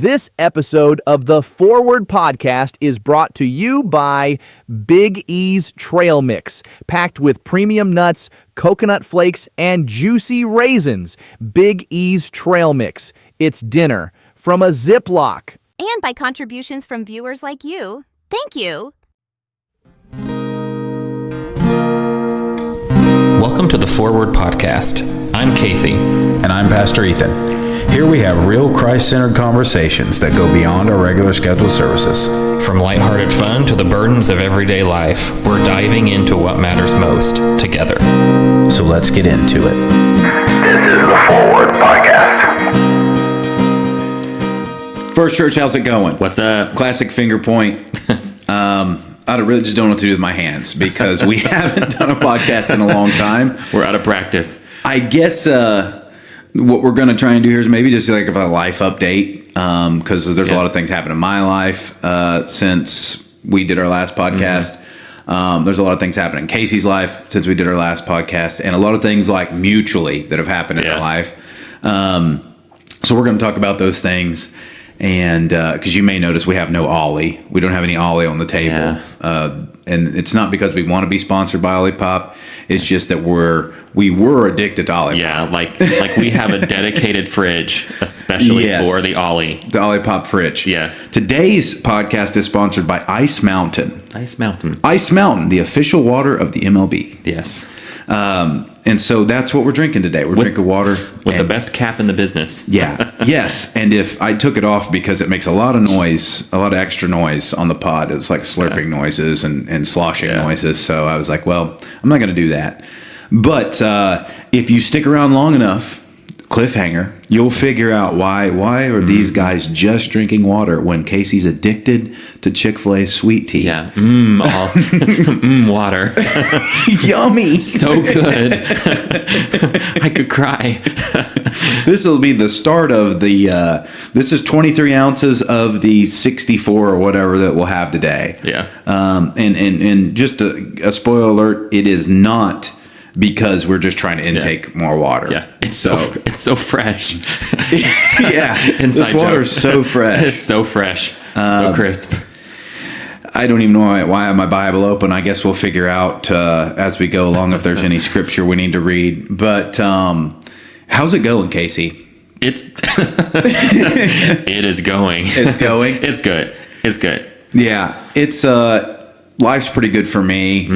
This episode of the Foreword podcast is brought to you by Big E's Trail Mix, packed with premium nuts, coconut flakes, and juicy raisins. Big E's Trail Mix. It's dinner from a Ziploc. And by contributions from viewers like you. Thank you. Welcome to the Foreword podcast. I'm Casey. And I'm Pastor Ethan. Here we have real Christ-centered conversations that go beyond our regular scheduled services. From lighthearted fun to the burdens of everyday life, we're diving into what matters most together. So let's get into it. This is the Foreword podcast. First Church, how's it going? What's up? Classic finger point. I really just don't know what to do with my hands because we haven't done a podcast in a long time. We're out of practice. I guess what we're going to try and do here is maybe just like a life update because there's a lot of things happening in my life since we did our last podcast. There's a lot of things happening in Casey's life since we did our last podcast, and a lot of things like mutually that have happened in our life. So we're going to talk about those things. And because you may notice we have no Ollie. We don't have any Ollie on the table. And it's not because we want to be sponsored by Ollie Pop. It's just that we were addicted to Ollie Pop. Yeah, like we have a dedicated fridge, especially for the Ollie. The Ollie Pop fridge. Yeah. Today's podcast is sponsored by Ice Mountain. Ice Mountain. Ice Mountain, the official water of the MLB. Yes. And so that's what we're drinking today. We're drinking water. With the best cap in the business. Yeah. Yes. And if I took it off because it makes a lot of noise, a lot of extra noise on the pod. It's like slurping noises and sloshing noises. So I was like, well, I'm not going to do that. But if you stick around long enough, cliffhanger, you'll figure out why are these guys just drinking water when Casey's addicted to Chick-fil-A sweet tea. Yeah. Water. Yummy. So good. I could cry. This will be the start of the, this is 23 ounces of the 64 or whatever that we'll have today. Yeah. And just a spoiler alert, it is not because we're just trying to intake more water. Yeah. It's so fresh. Yeah. Inside this water is so fresh. It's so fresh. So crisp. I don't even know why I have my Bible open. I guess we'll figure out as we go along if there's any scripture we need to read. But how's it going, Casey? It is going. It's going? It's good. It's good. Yeah. It's life's pretty good for me.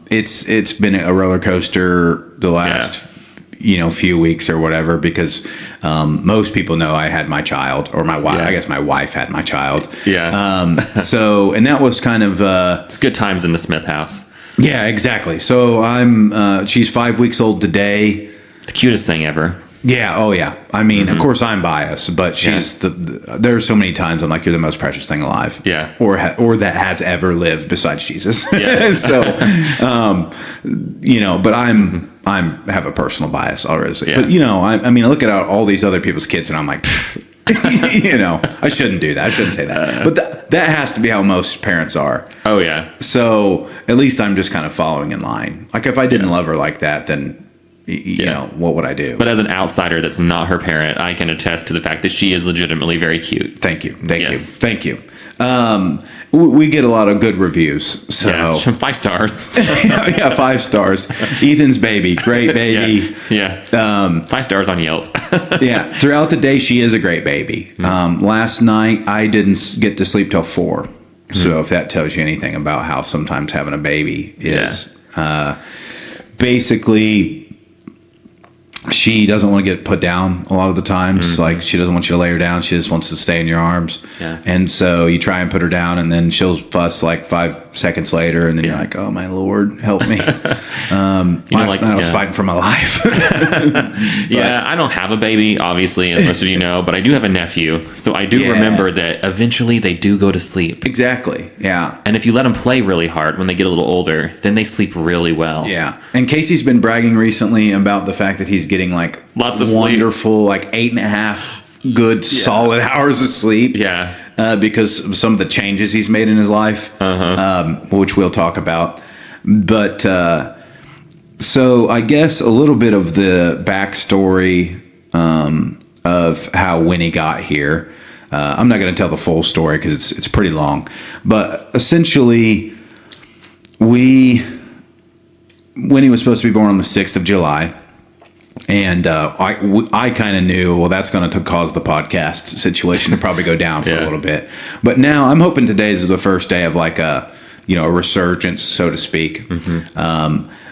It's been a roller coaster the last few weeks or whatever because most people know I had my child or my wife. I guess my wife had my child. Yeah. So and that was kind of it's good times in the Smith house. Yeah, exactly. So she's 5 weeks old today. The cutest thing ever. Yeah. Oh, yeah. I mean, of course, I'm biased, but she's there's so many times I'm like, you're the most precious thing alive. Yeah. Or that has ever lived besides Jesus. Yeah. So, but I have a personal bias already. Yeah. But I mean, I look at all these other people's kids, and I'm like, I shouldn't do that. I shouldn't say that. But that has to be how most parents are. Oh yeah. So at least I'm just kind of following in line. Like if I didn't love her like that, then. What would I do? But as an outsider that's not her parent, I can attest to the fact that she is legitimately very cute. Thank you. Thank you. We get a lot of good reviews. So yeah, 5 stars. Yeah, 5 stars. Ethan's baby, great baby. Yeah. 5 stars on Yelp. Yeah. Throughout the day, she is a great baby. Last night, I didn't get to sleep till 4. So if that tells you anything about how sometimes having a baby is, basically. She doesn't want to get put down a lot of the times. Like she doesn't want you to lay her down. She just wants to stay in your arms. Yeah. And so you try and put her down, and then she'll fuss like 5 seconds later, and then you're like, "Oh my Lord, help me!" Last night I was fighting for my life. I don't have a baby, obviously, as most of you know, but I do have a nephew, so I do remember that eventually they do go to sleep. Exactly. Yeah. And if you let them play really hard when they get a little older, then they sleep really well. Yeah. And Casey's been bragging recently about the fact that he's getting like lots of wonderful, like 8.5 good solid hours of sleep. Yeah. Because of some of the changes he's made in his life, which we'll talk about. But so I guess a little bit of the backstory of how Winnie got here. I'm not going to tell the full story because it's pretty long. But essentially, Winnie was supposed to be born on the 6th of July. And I kind of knew, well, that's going to cause the podcast situation to probably go down for a little bit. But now I'm hoping today's is the first day of like a resurgence, so to speak.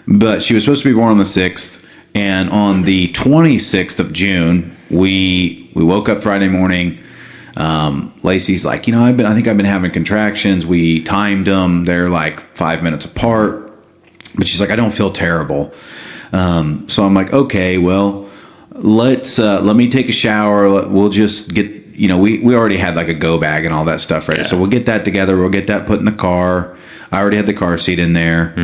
But she was supposed to be born on the 6th. And on the 26th of June, we woke up Friday morning. Lacey's like, I think I've been having contractions. We timed them. They're like 5 minutes apart. But she's like, I don't feel terrible. So I'm like, okay, well, let me take a shower. We'll just get, we already had like a go bag and all that stuff ready. So we'll get that together. We'll get that put in the car. I already had the car seat in there.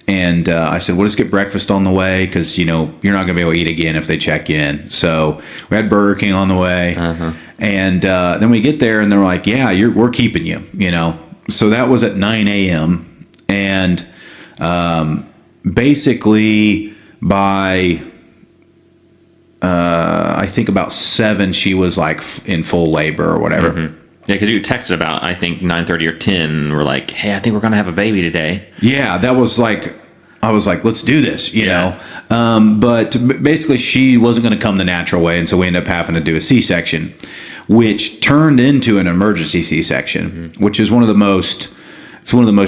And I said, we'll just get breakfast on the way because, you're not going to be able to eat again if they check in. So we had Burger King on the way. And then we get there and they're like, yeah, we're keeping you, So that was at 9 a.m. And basically by, I think about 7, she was like in full labor or whatever. Yeah, because you texted about, I think, 9:30 or 10, and we're like, hey, I think we're going to have a baby today. Yeah, that was like, I was like, let's do this, you know. But basically, she wasn't going to come the natural way, and so we ended up having to do a C-section, which turned into an emergency C-section, which is one of the most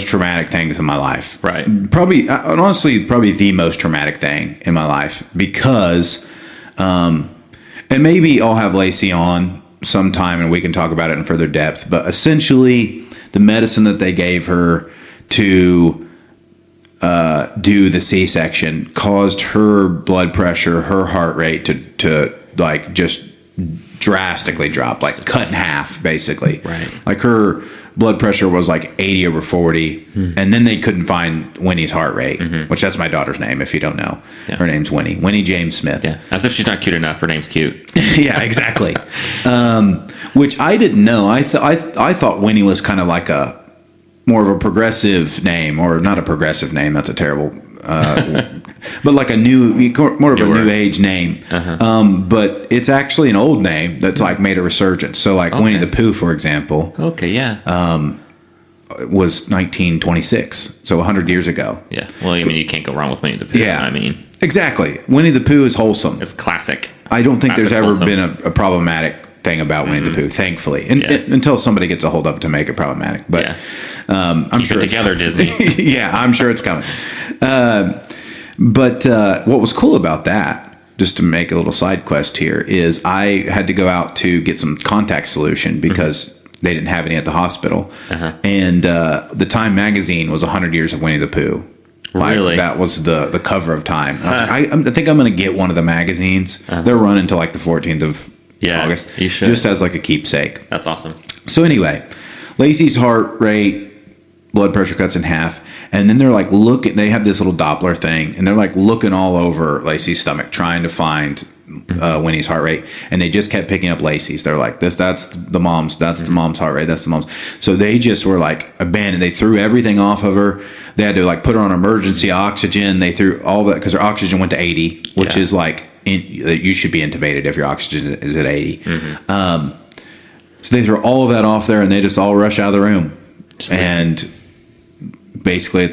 traumatic things in my life. Right. Probably, honestly, probably the most traumatic thing in my life because, and maybe I'll have Lacey on sometime and we can talk about it in further depth, but essentially the medicine that they gave her to do the C-section caused her blood pressure, her heart rate to like just drastically drop, like cut in half basically. Right. Like her blood pressure was like 80/40, and then they couldn't find Winnie's heart rate, which that's my daughter's name if you don't know. Her name's Winnie James Smith. Yeah, as if she's not cute enough. Her name's cute. Yeah, exactly. Which I didn't know. I thought Winnie was kind of like a more of a progressive name, or not a progressive name. That's a terrible, but like a more of a new age name. But it's actually an old name that's like made a resurgence. So like Winnie the Pooh, for example. Okay, yeah. Was 1926, so 100 years ago. Yeah. Well, I mean, you can't go wrong with Winnie the Pooh. Yeah. I mean, exactly. Winnie the Pooh is wholesome. it's classic. I don't think there's Classic ever wholesome. been a problematic thing about Winnie the Pooh, thankfully, until somebody gets a hold of it to make it problematic. But I'm Keep sure it together, Disney. yeah, I'm sure it's coming. But what was cool about that, just to make a little side quest here, is I had to go out to get some contact solution because they didn't have any at the hospital. And the Time magazine was 100 years of Winnie the Pooh. Really? That was the cover of Time. I was like, I think I'm going to get one of the magazines. They're running until like the 14th of August. You should. Just as like a keepsake. That's awesome. So anyway, Lacey's heart rate, blood pressure cuts in half, and then they're like looking. They have this little Doppler thing, and they're like looking all over Lacey's stomach, trying to find Winnie's heart rate, and they just kept picking up Lacey's. They're like, that's the mom's, the mom's heart rate, that's the mom's. So they just were like abandoned. They threw everything off of her. They had to like put her on emergency oxygen. They threw all that because her oxygen went to 80, which is like you should be intubated if your oxygen is at 80. So they threw all of that off there, and they just all rush out of the room. And basically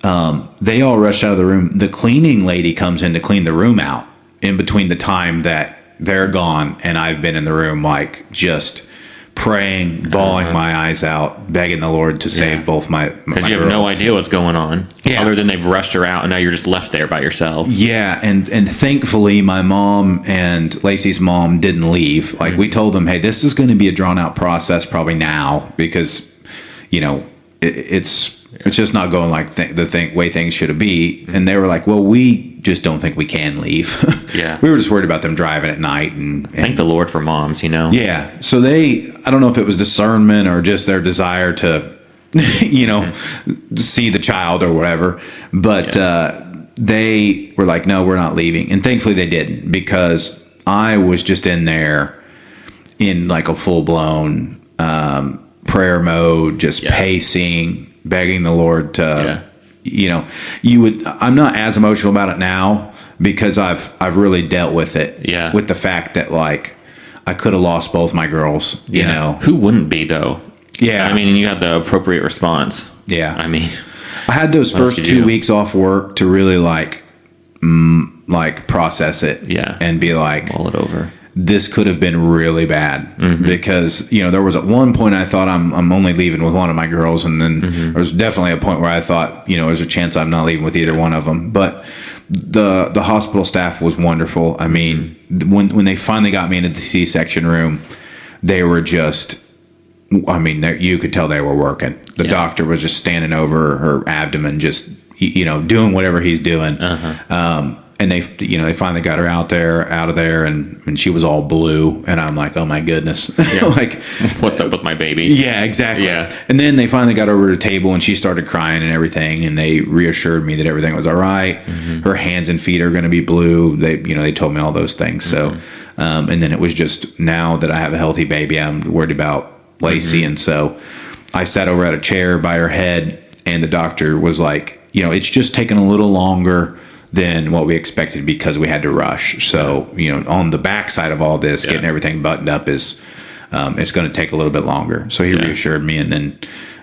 they all rush out of the room. The cleaning lady comes in to clean the room out in between the time that they're gone and I've been in the room, like just praying, bawling my eyes out, begging the Lord to save both my Because you have no idea what's going on, other than they've rushed her out, and now you're just left there by yourself. Yeah, and thankfully my mom and Lacey's mom didn't leave. Like we told them, hey, this is going to be a drawn out process probably now because, it's just not going like the way things should be. And they were like, well, we just don't think we can leave. We were just worried about them driving at night. And Thank the Lord for moms, Yeah. So I don't know if it was discernment or just their desire to, see the child or whatever. But they were like, no, we're not leaving. And thankfully they didn't, because I was just in there in like a full blown prayer mode, just pacing, begging the Lord to I'm not as emotional about it now because I've really dealt with it. Yeah. With the fact that like I could have lost both my girls, you know. Who wouldn't be though? Yeah. I mean, you had the appropriate response. Yeah. I mean, I had those What else first you 2 do? weeks off work to really like process it. Yeah. And be like, mull it over. this could have been really bad Mm-hmm. because there was at one point I thought I'm only leaving with one of my girls, and then Mm-hmm. there was definitely a point where I thought there's a chance I'm not leaving with either one of them. But the hospital staff was wonderful. I mean, when they finally got me into the C-section room, they were just, I mean, you could tell they were working. The doctor was just standing over her abdomen, just doing whatever he's doing. And they finally got her out of there, and she was all blue, and I'm like, oh my goodness, like, What's up with my baby? yeah, exactly. Yeah. And then they finally got over to the table, and she started crying and everything, and they reassured me that everything was all right. Her hands and feet are going to be blue. They told me all those things. So, and then it was just, now that I have a healthy baby, I'm worried about Lacey, and so I sat over at a chair by her head, and the doctor was like, it's just taken a little longer than what we expected because we had to rush. So, on the backside of all this, getting everything buttoned up is, it's going to take a little bit longer. So he reassured me. And then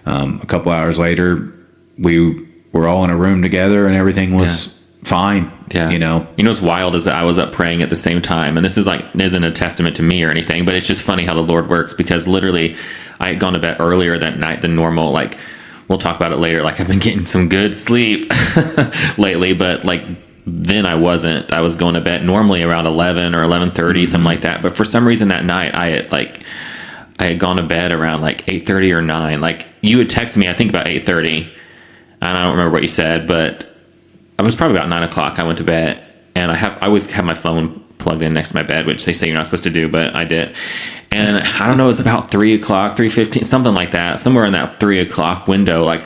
a couple hours later, we were all in a room together and everything was fine. Yeah. What's wild is that I was up praying at the same time. And this isn't a testament to me or anything, but it's just funny how the Lord works, because literally I had gone to bed earlier that night than normal. Like, we'll talk about it later. Like, I've been getting some good sleep lately, but like, then I wasn't. I was going to bed normally around 11 or 11:30, something like that. But for some reason that night, I had gone to bed around like 8:30 or 9. Like, you had texted me, I think about 8:30, and I don't remember what you said, but it was probably about 9 o'clock. I went to bed, and I always have my phone plugged in next to my bed, which they say you're not supposed to do, but I did. And I don't know, it was about 3 o'clock, 3:15, something like that, somewhere in that 3 o'clock window. Like,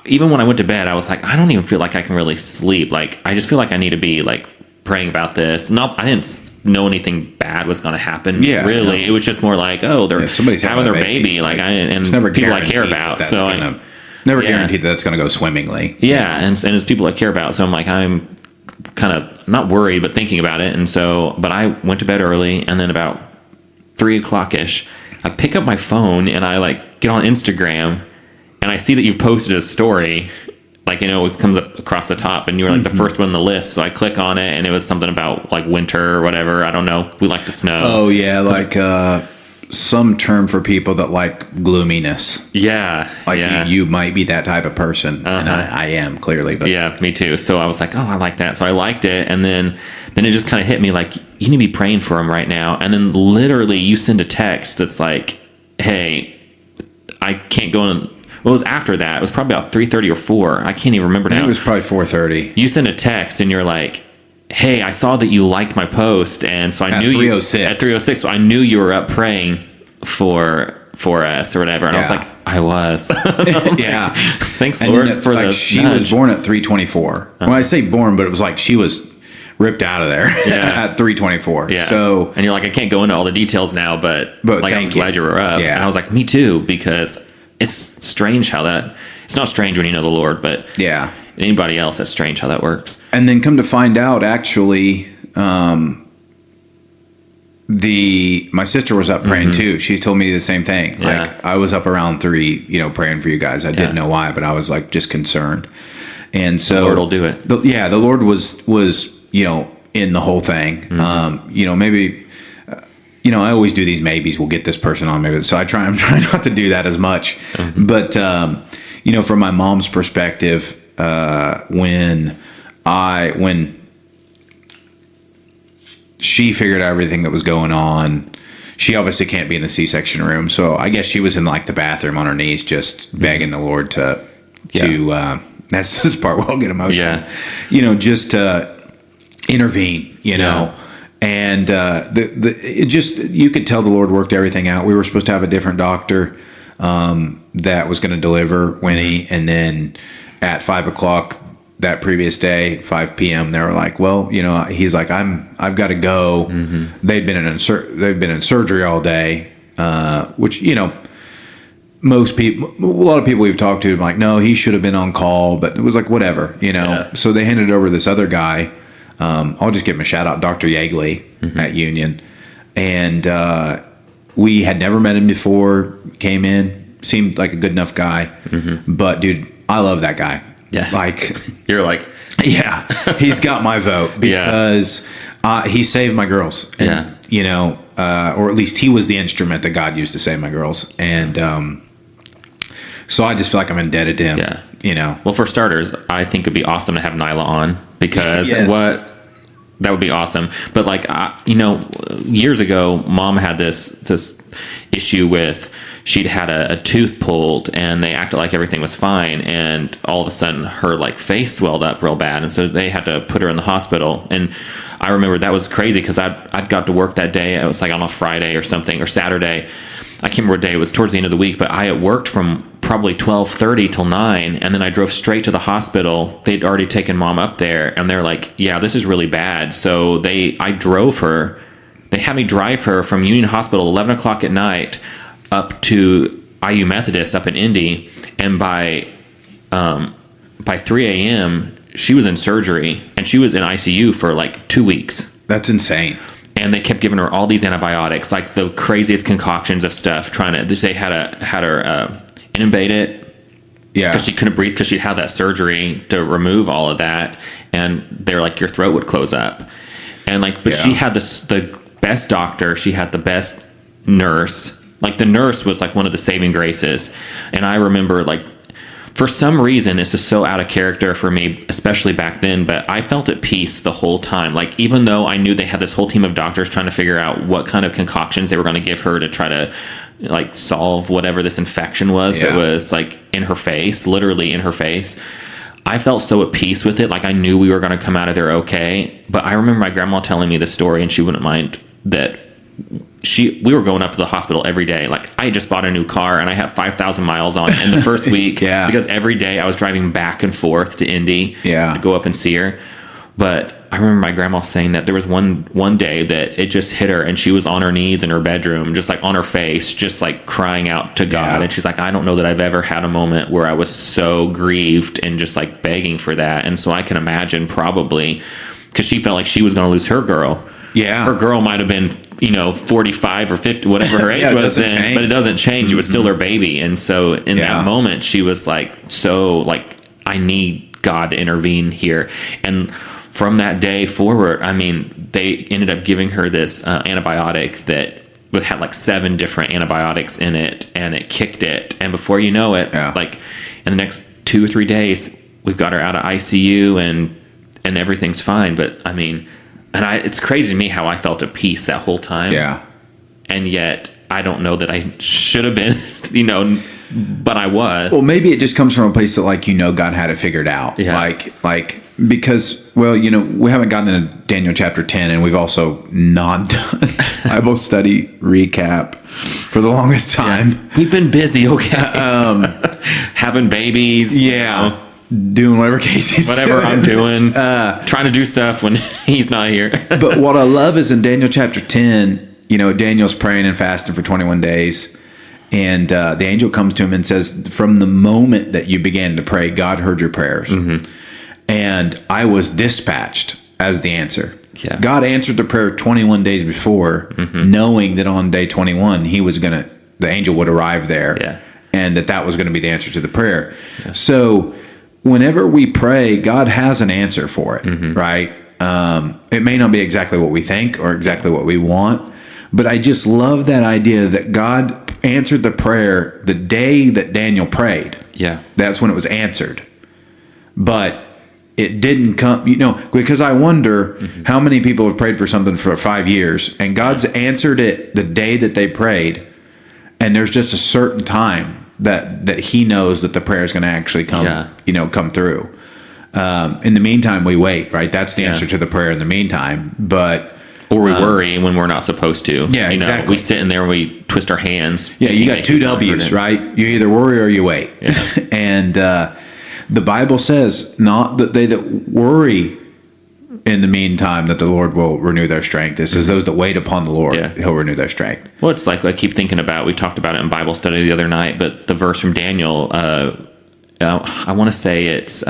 even when I went to bed, I was like, I don't even feel like I can really sleep. Like, I just feel like I need to be like praying about this. I didn't know anything bad was going to happen. Yeah, really. no. It was just more like, oh, they're somebody's having their baby. Like, and it's never people I care guaranteed about. that's So never guaranteed that that's going to go swimmingly. yeah, and it's people I care about. So I'm like, I'm kind of not worried, but thinking about it. And so, but I went to bed early, and then about 3 o'clock ish, I pick up my phone and I like get on Instagram, and I see that you've posted a story. Like, it comes up across the top, and you were like the first one on the list. So I click on it, and it was something about like winter or whatever. I don't know. We like the snow. Oh yeah, like some term for people that like gloominess. Yeah. Like yeah. you might be that type of person, and I am clearly. But yeah, me too. So I was like, oh, I like that. So I liked it, and then it just kind of hit me like, you need to be praying for him right now. And then literally you send a text that's like, hey, I can't go in. Well, it was after that. It was probably about 3:30 or 4. I can't even remember I think now. it was probably 4:30. You sent a text and you're like, hey, I saw that you liked my post, and so I knew you at 3:06. So I knew you were up praying for us or whatever. And I was like, I was. Yeah. Thanks, And Lord, then for the she nudge. was born at 3:24. Well, I say born, but it was like she was ripped out of there at 3:24. Yeah. So, and you're like, I can't go into all the details now, but like, I was glad you were up. Yeah. And I was like, me too, because it's strange how it's not strange when you know the Lord, but yeah. anybody else, that's strange how that works. And then come to find out, actually, my sister was up praying too. She told me the same thing. Yeah. Like, I was up around 3, praying for you guys. I didn't know why, but I was like just concerned. And so The Lord will do it. The Lord was in the whole thing. Maybe. I always do these maybes. We'll get this person on maybe. So I'm trying not to do that as much. But, from my mom's perspective, when she figured out everything that was going on, she obviously can't be in the C-section room. So I guess she was in like the bathroom on her knees, just begging the Lord to that's this part where I'll get emotional. Yeah. Just to intervene, And it just, you could tell the Lord worked everything out. We were supposed to have a different doctor that was going to deliver Winnie, and then at 5 o'clock that previous day, 5 p.m., they were like, well, he's like, I've got to go. They've been in surgery all day, which most people, a lot of people we've talked to, like, no, he should have been on call, but it was like, whatever, Yeah. So they handed it over to this other guy. I'll just give him a shout out, Dr. Yeagley at Union. And we had never met him before, came in, seemed like a good enough guy. But, dude, I love that guy. Yeah. Like, You're like, yeah, he's got my vote because he saved my girls. And, or at least he was the instrument that God used to save my girls. And so I just feel like I'm indebted to him. Yeah. Well, for starters, I think it'd be awesome to have Nyla on because that would be awesome. But like, years ago, Mom had this issue with, she'd had a tooth pulled and they acted like everything was fine. And all of a sudden her like face swelled up real bad. And so they had to put her in the hospital. And I remember that was crazy because I'd got to work that day. It was like on a Friday or something, or Saturday. I can't remember what day it was, towards the end of the week, but I had worked from probably 12:30 till 9, and then I drove straight to the hospital. They'd already taken Mom up there, and they're like, yeah, this is really bad. So I drove her. They had me drive her from Union Hospital 11 o'clock at night up to IU Methodist up in Indy, and by 3 a.m., she was in surgery, and she was in ICU for like 2 weeks. That's insane. And they kept giving her all these antibiotics, like the craziest concoctions of stuff. They had her intubated, because she couldn't breathe because she'd had that surgery to remove all of that. And they're like, your throat would close up. And like, but she had the best doctor. She had the best nurse. Like the nurse was like one of the saving graces. And I remember like, for some reason, this is so out of character for me, especially back then, but I felt at peace the whole time. Like, even though I knew they had this whole team of doctors trying to figure out what kind of concoctions they were going to give her to try to, like, solve whatever this infection was that was, like, in her face, literally in her face, I felt so at peace with it. Like, I knew we were going to come out of there okay. But I remember my grandma telling me this story, and she wouldn't mind that we were going up to the hospital every day. Like, I just bought a new car and I had 5,000 miles on it in the first week because every day I was driving back and forth to Indy to go up and see her. But I remember my grandma saying that there was one day that it just hit her and she was on her knees in her bedroom, just like on her face, just like crying out to God. And she's like, I don't know that I've ever had a moment where I was so grieved and just like begging for that. And so I can imagine probably, because she felt like she was going to lose her girl. Yeah. Her girl might have been, 45 or 50, whatever her age was then, but it doesn't change. It was still her baby. And so in that moment, she was like, I need God to intervene here. And from that day forward, I mean, they ended up giving her this antibiotic that had like 7 different antibiotics in it, and it kicked it. And before you know it, like in the next 2 or 3 days, we've got her out of ICU and everything's fine. But I mean, it's crazy to me how I felt at peace that whole time. Yeah. And yet I don't know that I should have been, but I was. Well, maybe it just comes from a place that God had it figured out. Yeah. Like because, we haven't gotten into Daniel chapter 10, and we've also not done Bible study recap for the longest time. Yeah. We've been busy, okay? Having babies. Yeah. Doing whatever Casey's whatever doing. I'm doing, trying to do stuff when he's not here. But what I love is in Daniel chapter 10, Daniel's praying and fasting for 21 days. And the angel comes to him and says, from the moment that you began to pray, God heard your prayers. Mm-hmm. And I was dispatched as the answer. Yeah. God answered the prayer 21 days before, knowing that on day 21, the angel would arrive there, and that was going to be the answer to the prayer. Yeah. So whenever we pray, God has an answer for it, right? It may not be exactly what we think or exactly what we want, but I just love that idea that God answered the prayer the day that Daniel prayed. Yeah. That's when it was answered. But it didn't come, because I wonder how many people have prayed for something for 5 years, and God's answered it the day that they prayed, and there's just a certain time that he knows that the prayer is going to actually come, come through. In the meantime, we wait, right? That's the answer to the prayer in the meantime. Or we worry when we're not supposed to. Yeah, exactly. We sit in there and we twist our hands. Yeah, you got 2 W's, right? You either worry or you wait. Yeah. And the Bible says, not that they that worry in the meantime that the Lord will renew their strength. This is those that wait upon the Lord, Yeah. he'll renew their strength. Well, it's like I keep thinking about, we talked about it in Bible study the other night, but the verse from Daniel, I want to say it's,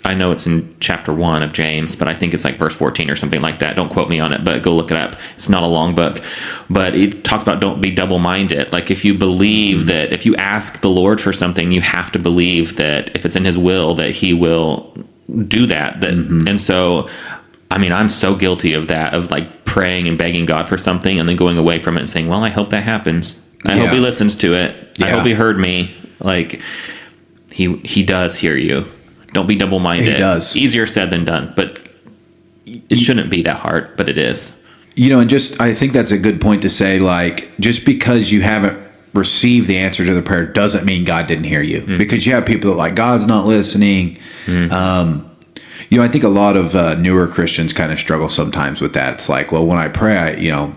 I know it's in chapter 1 of James, but I think it's like verse 14 or something like that. Don't quote me on it, but go look it up. It's not a long book, but it talks about don't be double-minded. Like if you believe that, if you ask the Lord for something, you have to believe that if it's in his will, that he will do that. And so, I mean, I'm so guilty of that, of like praying and begging God for something and then going away from it and saying, well, I hope that happens. I hope he listens to it. I hope he heard me. Like he does hear you. Don't be double-minded. He does. Easier said than done, but it shouldn't be that hard, but it is. And just, I think that's a good point to say, like, just because you haven't received the answer to the prayer doesn't mean God didn't hear you. Because you have people that like, God's not listening. I think a lot of newer Christians kind of struggle sometimes with that. It's like, well, when I pray,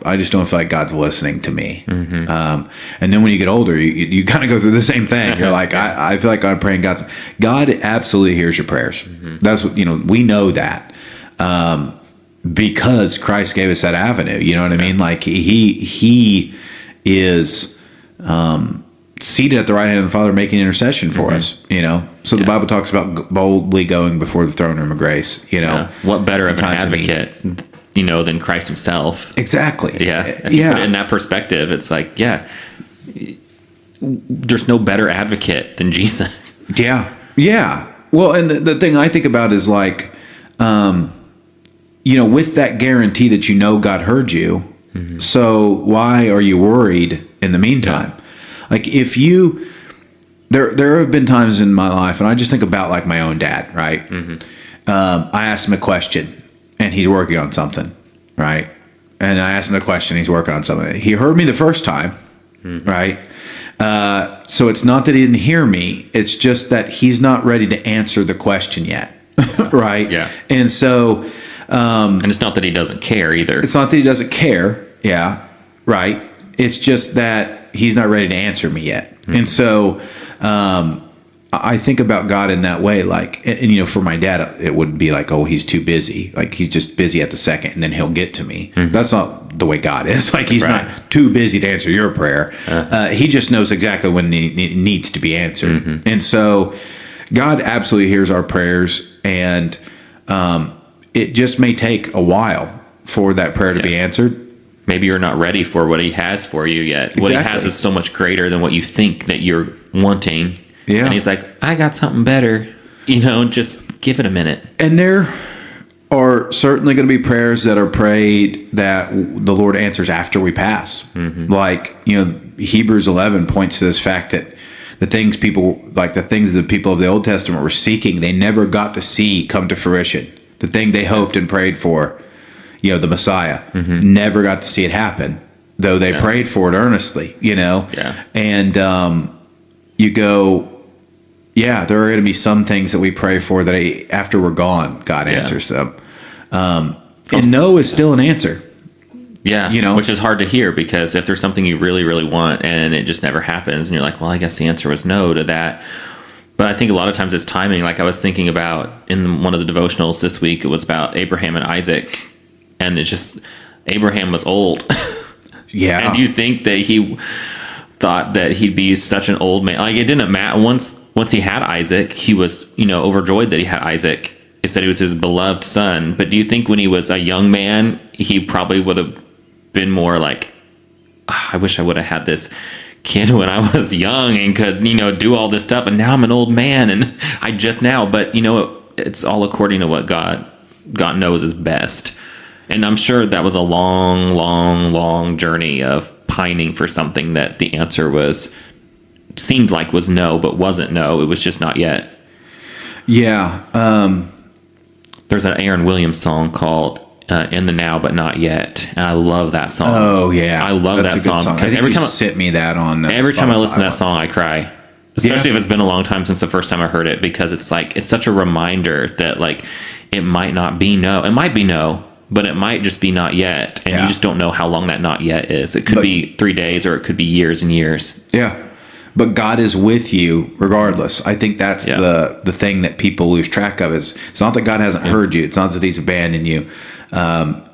I just don't feel like God's listening to me. And then when you get older, you kind of go through the same thing. You're like, I feel like I'm praying God absolutely hears your prayers. That's what, we know that. Because Christ gave us that avenue, you know what I mean? Like he is seated at the right hand of the Father, making intercession for us, So the Bible talks about boldly going before the throne room of grace, What better of an advocate, than Christ himself? Exactly. Yeah. If you put it in that perspective, it's like, there's no better advocate than Jesus. Yeah. Yeah. Well, and the thing I think about is like, with that guarantee that God heard you, so why are you worried in the meantime? Yeah. Like if there have been times in my life, and I just think about like my own dad, right? I asked him a question and he's working on something, right? And I asked him a question, he's working on something. He heard me the first time, right? So it's not that he didn't hear me. It's just that he's not ready to answer the question yet. Right. Yeah. And so, and it's not that he doesn't care either. It's not that he doesn't care. Yeah. Right. It's just that he's not ready to answer me yet. And so, I think about God in that way, like, and for my dad, it would be like, oh, he's too busy. Like he's just busy at the second and then he'll get to me. That's not the way God is. Like he's not too busy to answer your prayer. He just knows exactly when it needs to be answered. And so God absolutely hears our prayers, and it just may take a while for that prayer to be answered. Maybe you're not ready for what he has for you yet. Exactly. What he has is so much greater than what you think that you're wanting. Yeah. And he's like, I got something better. Just give it a minute. And there are certainly going to be prayers that are prayed that the Lord answers after we pass. Like, Hebrews 11 points to this fact that the things the people of the Old Testament were seeking, they never got to see come to fruition. The thing they hoped and prayed for, the Messiah, never got to see it happen, though they prayed for it earnestly, Yeah. And you go, there are going to be some things that we pray for that after we're gone, God answers them. And no is still an answer. Yeah, which is hard to hear, because if there's something you really, really want and it just never happens, and you're like, well, I guess the answer was no to that. But I think a lot of times it's timing. Like I was thinking about in one of the devotionals this week, it was about Abraham and Isaac, and it's just Abraham was old. Yeah. And you think that he thought that he'd be such an old man. Like it didn't matter. Once he had Isaac, he was, overjoyed that he had Isaac. He said he was his beloved son. But do you think when he was a young man, he probably would have been more like, I wish I would have had this kid when I was young and could, do all this stuff. And now I'm an old man and I just now, but it's all according to what God knows is best. And I'm sure that was a long, long, long journey of pining for something that the answer seemed like was no, but wasn't no. It was just not yet. Yeah. There's an Aaron Williams song called In the Now But Not Yet, and I love that song. Oh yeah, I love that song because every time you sent me that on every time I listen to that song, I cry. Especially if it's been a long time since the first time I heard it, because it's like it's such a reminder that like it might not be no, it might be no, but it might just be not yet, and you just don't know how long that not yet is. It could be 3 days, or it could be years and years. Yeah, but God is with you regardless. I think that's the thing that people lose track of. Is it's not that God hasn't heard you. It's not that He's abandoned you.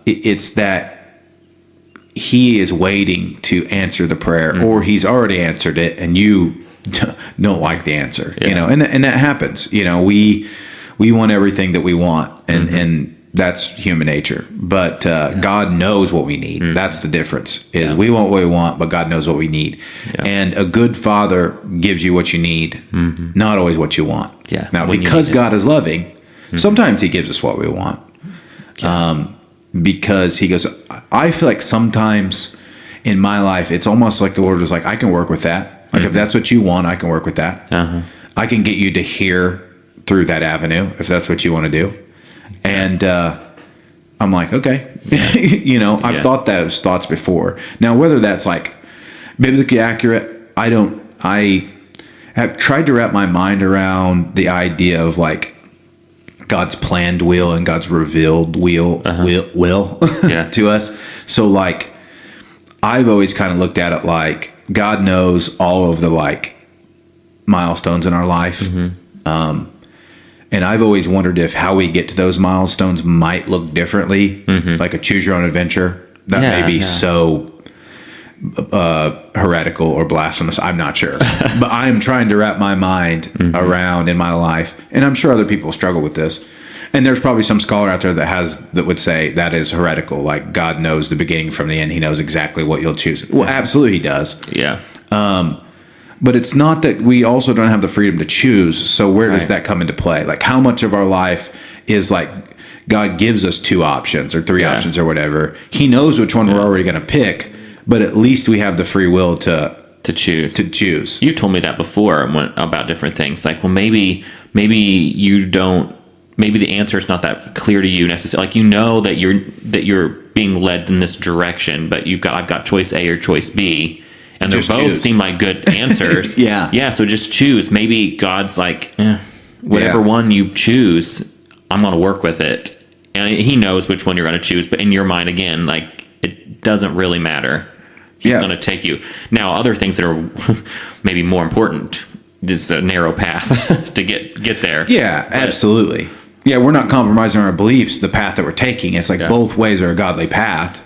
It's that He is waiting to answer the prayer, or He's already answered it, and you don't like the answer. You know, and that happens. You know, we want everything that we want, and that's human nature. But God knows what we need. That's the difference. Is we want what we want, but God knows what we need. And a good father gives you what you need, not always what you want. Now, because God is loving, sometimes He gives us what we want. Because He goes, I feel like sometimes in my life, it's almost like the Lord was like, I can work with that. Like if that's what you want, I can work with that. I can get you to hear through that avenue if that's what you want to do. And I'm like, okay, you know, I've thought those thoughts before. Now, whether that's like biblically accurate, I have tried to wrap my mind around the idea of like God's planned will and God's revealed will to us. So like, I've always kind of looked at it like God knows all of the like milestones in our life. And I've always wondered if how we get to those milestones might look differently, like a choose your own adventure. That may be so heretical or blasphemous. I'm not sure. But I'm trying to wrap my mind around in my life. And I'm sure other people struggle with this. And there's probably some scholar out there that would say that is heretical. Like God knows the beginning from the end. He knows exactly what you'll choose. Well, absolutely He does. But it's not that we also don't have the freedom to choose. So where does that come into play? Like how much of our life is like God gives us 2 options or 3 options or whatever. He knows which one we're already going to pick, but at least we have the free will to choose. You told me that before about different things. Like, well, maybe you don't. Maybe the answer is not that clear to you necessarily. Like you know that you're being led in this direction, but I've got choice A or choice B. And they both seem like good answers. So just choose. Maybe God's like, whatever one you choose, I'm going to work with it. And He knows which one you're going to choose. But in your mind, again, like it doesn't really matter. He's going to take you. Now, other things that are maybe more important, this a narrow path to get there. Absolutely. Yeah, we're not compromising our beliefs, the path that we're taking. It's like both ways are a godly path.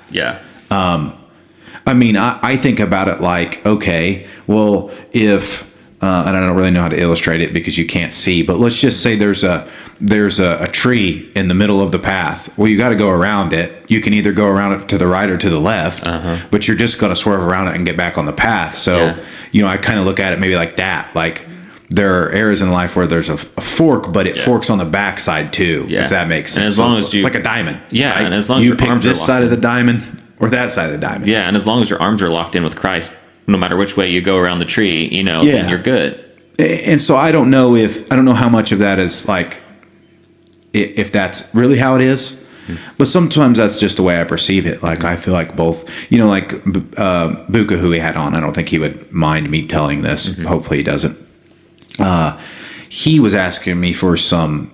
I mean, I think about it like, okay, well, if and I don't really know how to illustrate it because you can't see, but let's just say there's a tree in the middle of the path. Well, you got to go around it. You can either go around it to the right or to the left, but you're just going to swerve around it and get back on the path. So, you know, I kind of look at it maybe like that. Like there are areas in life where there's a fork, but it forks on the backside too, if that makes sense. And as long as it's like a diamond. Right? And as long as you your pick arms this are side of the diamond or that side of the diamond. And as long as your arms are locked in with Christ, no matter which way you go around the tree, you know, then you're good. And so I don't know how much of that is like, if that's really how it is, but sometimes that's just the way I perceive it. Like I feel like both, you know, like Buka, who we had on, I don't think he would mind me telling this. Hopefully he doesn't. He was asking me for some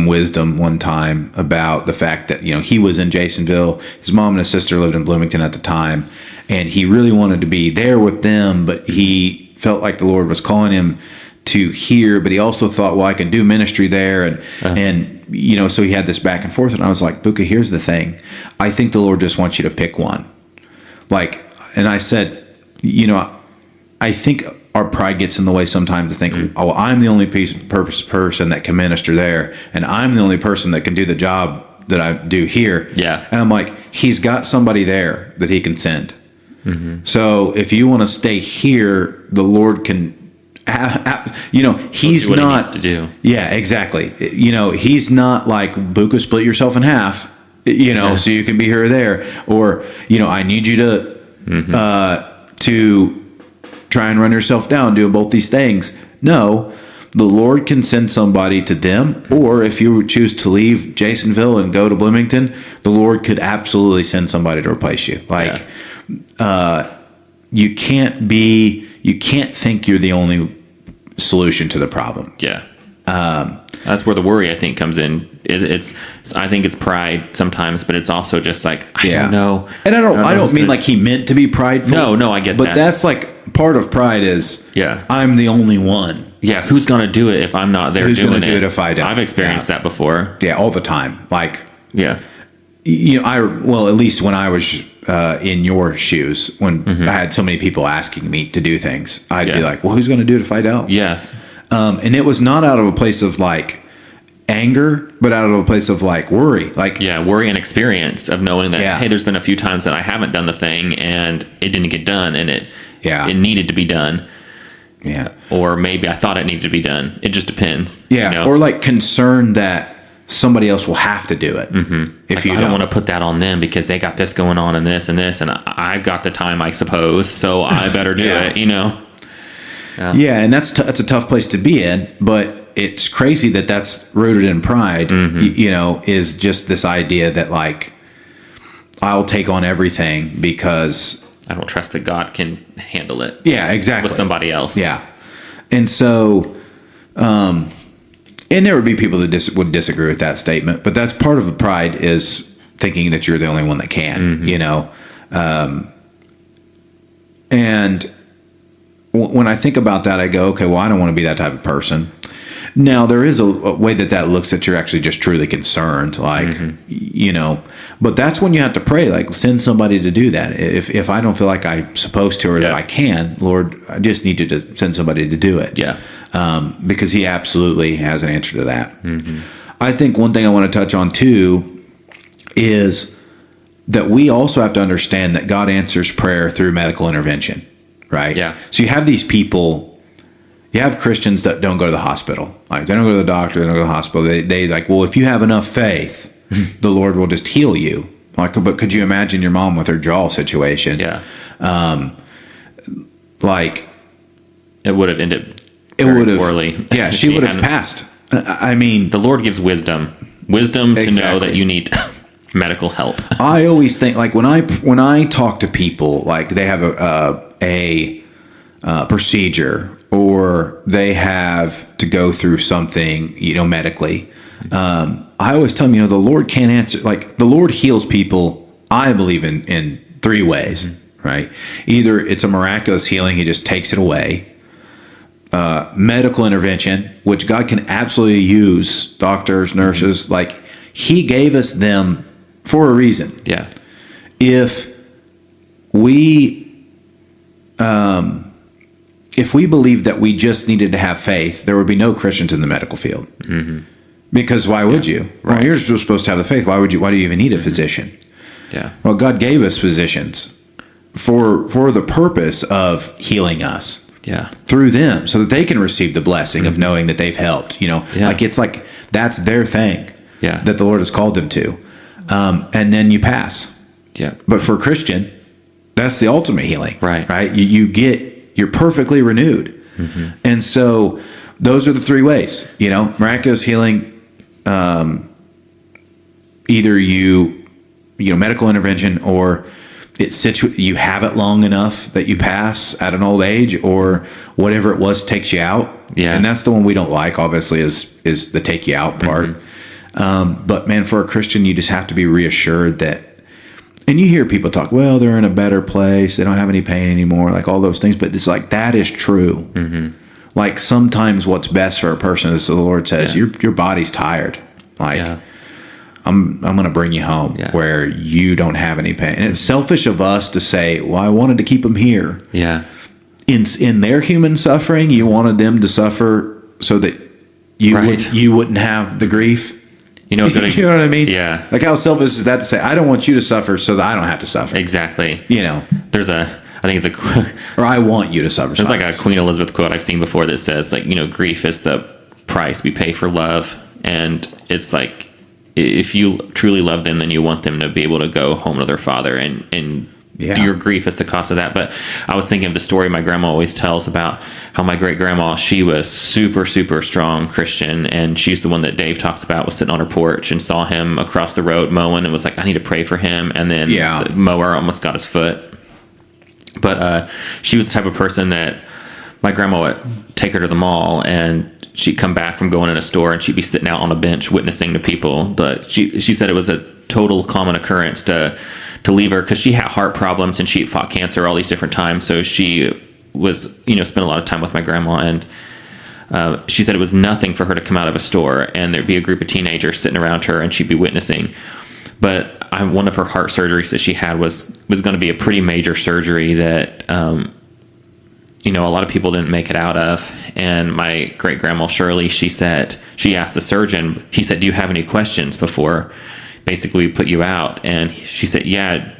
wisdom one time about the fact that, you know, he was in Jasonville. His mom and his sister lived in Bloomington at the time, and he really wanted to be there with them, but he felt like the Lord was calling him to here, but he also thought, well, I can do ministry there. And you know, so he had this back and forth. And I was like, Buka, here's the thing. I think the Lord just wants you to pick one. Like, and I said, you know, I think our pride gets in the way sometimes to think, oh, I'm the only person that can minister there, and I'm the only person that can do the job that I do here. And I'm like, He's got somebody there that He can send. So if you want to stay here, the Lord can, you know, He's what not. He needs to do. Yeah, exactly. You know, He's not like, Buka, split yourself in half, you know, so you can be here or there, or, you know, I need you to try and run yourself down doing both these things. No, the Lord can send somebody to them, or if you choose to leave Jasonville and go to Bloomington, the Lord could absolutely send somebody to replace you. Like, you can't think you're the only solution to the problem. That's where the worry, I think, comes in. I think it's pride sometimes, but it's also just like, I don't know. And I don't mean like he meant to be prideful. No, I get but that. But that's like, part of pride is, Yeah. I'm the only one. Yeah, who's going to do it if I'm not there Who's doing gonna do it if I don't? I've experienced that before. Yeah, all the time. Like, Yeah. at least when I was in your shoes, when Mm-hmm. I had so many people asking me to do things, I'd be Yeah. like, well, who's going to do it if I don't? Yes. And it was not out of a place of like anger, but out of a place of like worry. Like, Yeah, worry and experience of knowing that, Yeah. hey, there's been a few times that I haven't done the thing and it didn't get done and it needed to be done. yeah. Or maybe I thought it needed to be done. It just depends. Yeah. You know? Or like concern that somebody else will have to do it. Mm-hmm. If Like, you I don't want to put that on them because they got this going on and this, and I've got the time, I suppose, so I better do Yeah. it, you know? Yeah, and that's a tough place to be in, but it's crazy that that's rooted in pride. Mm-hmm. Is just this idea that like I'll take on everything because I don't trust that God can handle it exactly with somebody else. Yeah, and so, and there would be people that would disagree with that statement, but that's part of the pride is thinking that you're the only one that can, Mm-hmm. And when I think about that, I go, okay, well, I don't want to be that type of person. Now, there is a way that looks that you're actually just truly concerned, like, Mm-hmm. but that's when you have to pray, like, send somebody to do that. If I don't feel like I'm supposed to or that I can, Lord, I just need you to send somebody to do it. Yeah. Because he absolutely has an answer to that. Mm-hmm. I think one thing I want to touch on, too, is that we also have to understand that God answers prayer through medical intervention, right? Yeah. So you have these people, you have Christians that don't go to the hospital. Like, they don't go to the doctor, they don't go to the hospital. They like, well, if you have enough faith, the Lord will just heal you. Like, but could you imagine your mom with her jaw situation? Yeah. Like, It would have ended it very would have, poorly. yeah, she would have hadn't- passed. I mean, The Lord gives wisdom to know Exactly. that you need medical help. I always think, like, when I talk to people, like they have a procedure or they have to go through something, medically. I always tell them, the Lord can't answer. Like, the Lord heals people, I believe, in three ways, right? Either it's a miraculous healing, he just takes it away. Medical intervention, which God can absolutely use, doctors, nurses, like, he gave us them for a reason. Yeah. If we believed that we just needed to have faith, there would be no Christians in the medical field. Mm-hmm. Because why would you? Right. Well, you're just supposed to have the faith. Why do you even need a physician? Yeah. Well, God gave us physicians for the purpose of healing us Yeah. through them, so that they can receive the blessing of knowing that they've helped. Yeah. Like, it's like that's their thing. Yeah. That the Lord has called them to, and then you pass. Yeah. But for a Christian, that's the ultimate healing. Right. Right. You're perfectly renewed. Mm-hmm. And so those are the three ways, miraculous healing, either medical intervention, or you have it long enough that you pass at an old age, or whatever it was takes you out. Yeah. And that's the one we don't like, obviously, is the take you out part. But man, for a Christian, you just have to be reassured that, and you hear people talk, well, they're in a better place, they don't have any pain anymore, like all those things, but it's like, that is true. Mm-hmm. Like, sometimes what's best for a person is, the Lord says, your body's tired. Like, I'm going to bring you home where you don't have any pain. And it's selfish of us to say, well, I wanted to keep them here. Yeah. In their human suffering, you wanted them to suffer so that you wouldn't have the grief. You know what I mean? Yeah. Like, how selfish is that to say, I don't want you to suffer so that I don't have to suffer? Exactly. There's I think it's or I want you to suffer. There's like a Queen Elizabeth quote I've seen before that says, like, grief is the price we pay for love. And it's like, if you truly love them, then you want them to be able to go home to their father, and your grief is the cost of that. But I was thinking of the story my grandma always tells about how my great grandma, she was super, super strong Christian, and she's the one that Dave talks about, was sitting on her porch and saw him across the road mowing and was like, I need to pray for him. And then the mower almost got his foot. But she was the type of person that my grandma would take her to the mall, and she'd come back from going in a store and she'd be sitting out on a bench witnessing to people. But she said it was a total common occurrence to leave her, because she had heart problems and she fought cancer all these different times. So she was, spent a lot of time with my grandma, and she said it was nothing for her to come out of a store and there'd be a group of teenagers sitting around her and she'd be witnessing. But one of her heart surgeries that she had was going to be a pretty major surgery that, a lot of people didn't make it out of. And my great grandma Shirley, she asked the surgeon, he said, "Do you have any questions before basically we put you out?" And she said, "Yeah,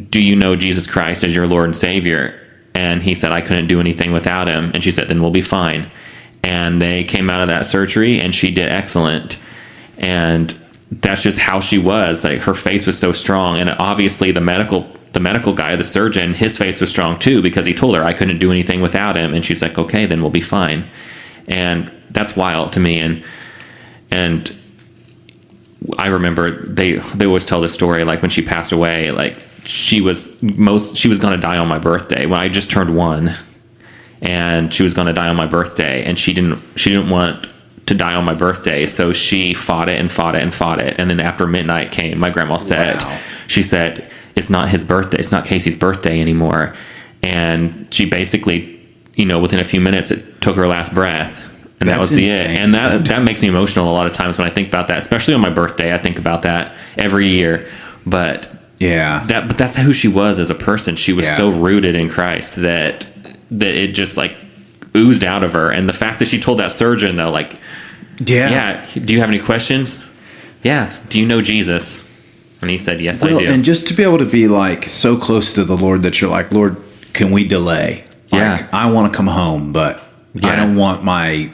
do you know Jesus Christ as your Lord and Savior?" And he said, "I couldn't do anything without him." And she said, "Then we'll be fine." And they came out of that surgery and she did excellent. And that's just how she was. Like, her faith was so strong. And obviously the medical guy, the surgeon, his faith was strong too, because he told her, "I couldn't do anything without him." And she's like, "Okay, then we'll be fine." And that's wild to me. And I remember they always tell this story, like when she passed away, like she was going to die on my birthday when I just turned 1, and she was going to die on my birthday, and she didn't want to die on my birthday, so she fought it and fought it and fought it. And then after midnight came, my grandma said, Wow. She said, "It's not his birthday. It's not Casey's birthday anymore." And she basically, within a few minutes, it took her last breath. And that was it. And that makes me emotional a lot of times when I think about that, especially on my birthday. I think about that every year. But but that's who she was as a person. She was so rooted in Christ that it just like oozed out of her. And the fact that she told that surgeon, though, like, do you have any questions? Yeah. Do you know Jesus? And he said, "Yes, I do." And just to be able to be like so close to the Lord that you're like, "Lord, can we delay? Like, I want to come home, but I don't want my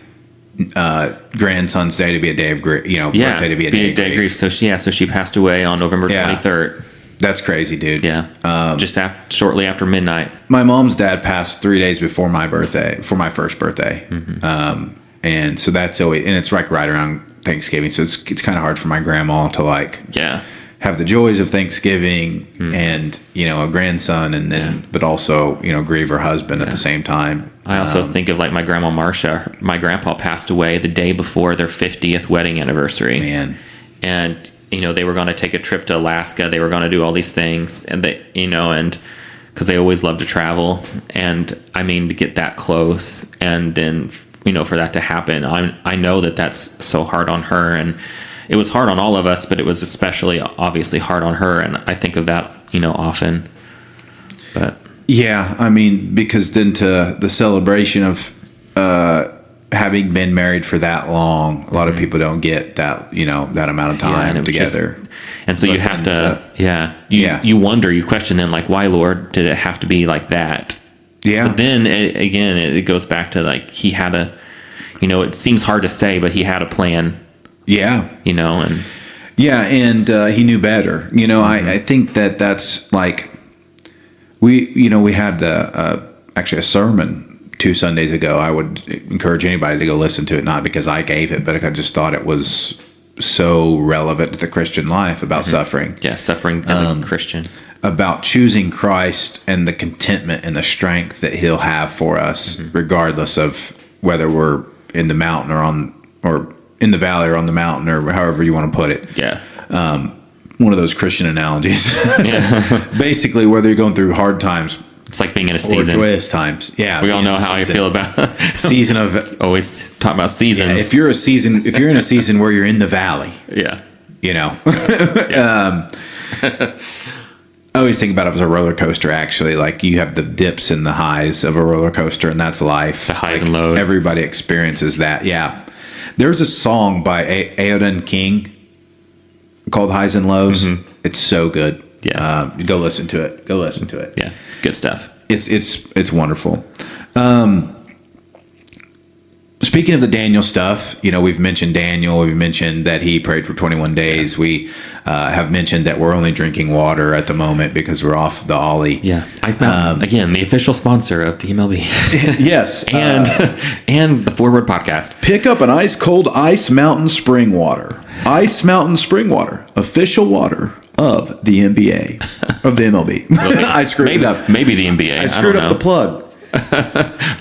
grandson's day to be a day of grief, birthday to be a day of grief." So she passed away on November 23rd. That's crazy, dude. Yeah. Just shortly after midnight. My mom's dad passed 3 days before my birthday, for my first birthday. Mm-hmm. And so that's always, and it's like right around Thanksgiving. So it's kind of hard for my grandma to like, have the joys of Thanksgiving and, a grandson, and then, but also, grieve her husband at the same time. I also think of like my grandma Marcia. My grandpa passed away the day before their 50th wedding anniversary. Man. And, they were going to take a trip to Alaska. They were going to do all these things, and and because they always love to travel. And I mean, to get that close and then, for that to happen, I know that's so hard on her, and it was hard on all of us, but it was especially obviously hard on her. And I think of that, often. But yeah, I mean, because then to the celebration of having been married for that long, a lot of people don't get that, that amount of time together. And so you have you wonder, you question then, like, why, Lord, did it have to be like that? Yeah. But then it goes back to like, he had it seems hard to say, but he had a plan. Yeah. And he knew better. I think that's like, we had actually a sermon 2 Sundays ago. I would encourage anybody to go listen to it, not because I gave it, but I just thought it was so relevant to the Christian life about suffering. Yeah, suffering as a Christian. About choosing Christ and the contentment and the strength that he'll have for us, regardless of whether we're in the mountain or in the valley or on the mountain, or however you want to put it. Yeah. One of those Christian analogies. Basically, whether you're going through hard times, it's like being in a season. Or joyous times. Yeah. We all know how I feel about season of always talk about seasons. Yeah, if you're in a season where you're in the valley. Yeah. I always think about it as a roller coaster, actually. Like, you have the dips and the highs of a roller coaster, and that's life. The highs and lows. Everybody experiences that. Yeah. There's a song by Aoden King called Highs and Lows. It's so good. Yeah. Go listen to it. Yeah. Good stuff. It's wonderful. Speaking of the Daniel stuff, we've mentioned Daniel. We've mentioned that he prayed for 21 days. Yeah. We have mentioned that we're only drinking water at the moment because we're off the Ollie. Yeah. Ice Mountain, again, the official sponsor of the MLB. Yes. And the Foreword podcast. Pick up an ice cold Ice Mountain spring water. Ice Mountain spring water. Official water of the NBA. Of the MLB. Really? I screwed it up. Maybe the NBA. I screwed up the plug.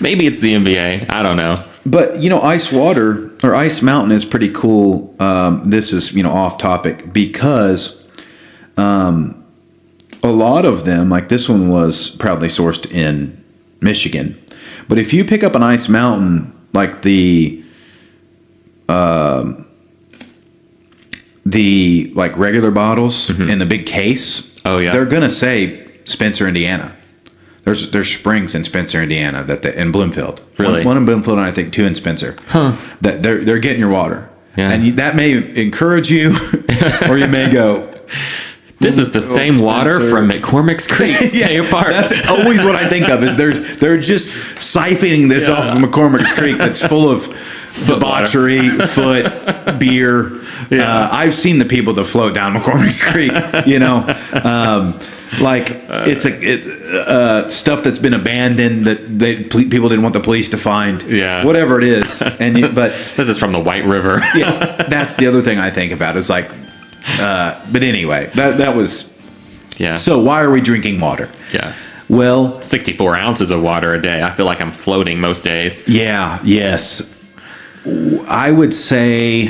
Maybe it's the NBA. I don't know. But, ice water or Ice Mountain is pretty cool. This is, off topic, because a lot of them, like this one was proudly sourced in Michigan. But if you pick up an Ice Mountain, like the like regular bottles in the big case, they're gonna say Spencer, Indiana. There's springs in Spencer, Indiana in Bloomfield. Really? One in Bloomfield, and I think 2 in Spencer. That they're getting your water, and that may encourage you, or you may go, this is the same water from McCormick's Creek. Stay apart. That's always what I think of. Is they're just siphoning this off of McCormick's Creek that's full of debauchery, foot, beer. I've seen the people that float down McCormick's Creek. It's stuff that's been abandoned that people didn't want the police to find. Whatever it is. But this is from the White River. That's the other thing I think about is like. But anyway, that was. So why are we drinking water? Well, 64 ounces of water a day. I feel like I'm floating most days. Yes. I would say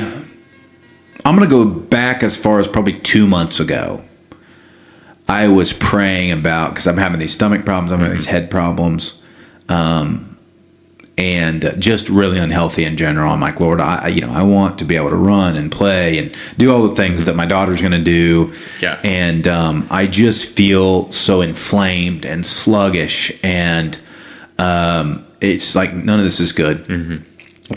I'm going to go back as far as probably 2 months ago. I was praying about, because I'm having these stomach problems, I'm having these head problems, and just really unhealthy in general. I'm like, Lord, I want to be able to run and play and do all the things that my daughter's going to do. And I just feel so inflamed and sluggish, and it's like none of this is good.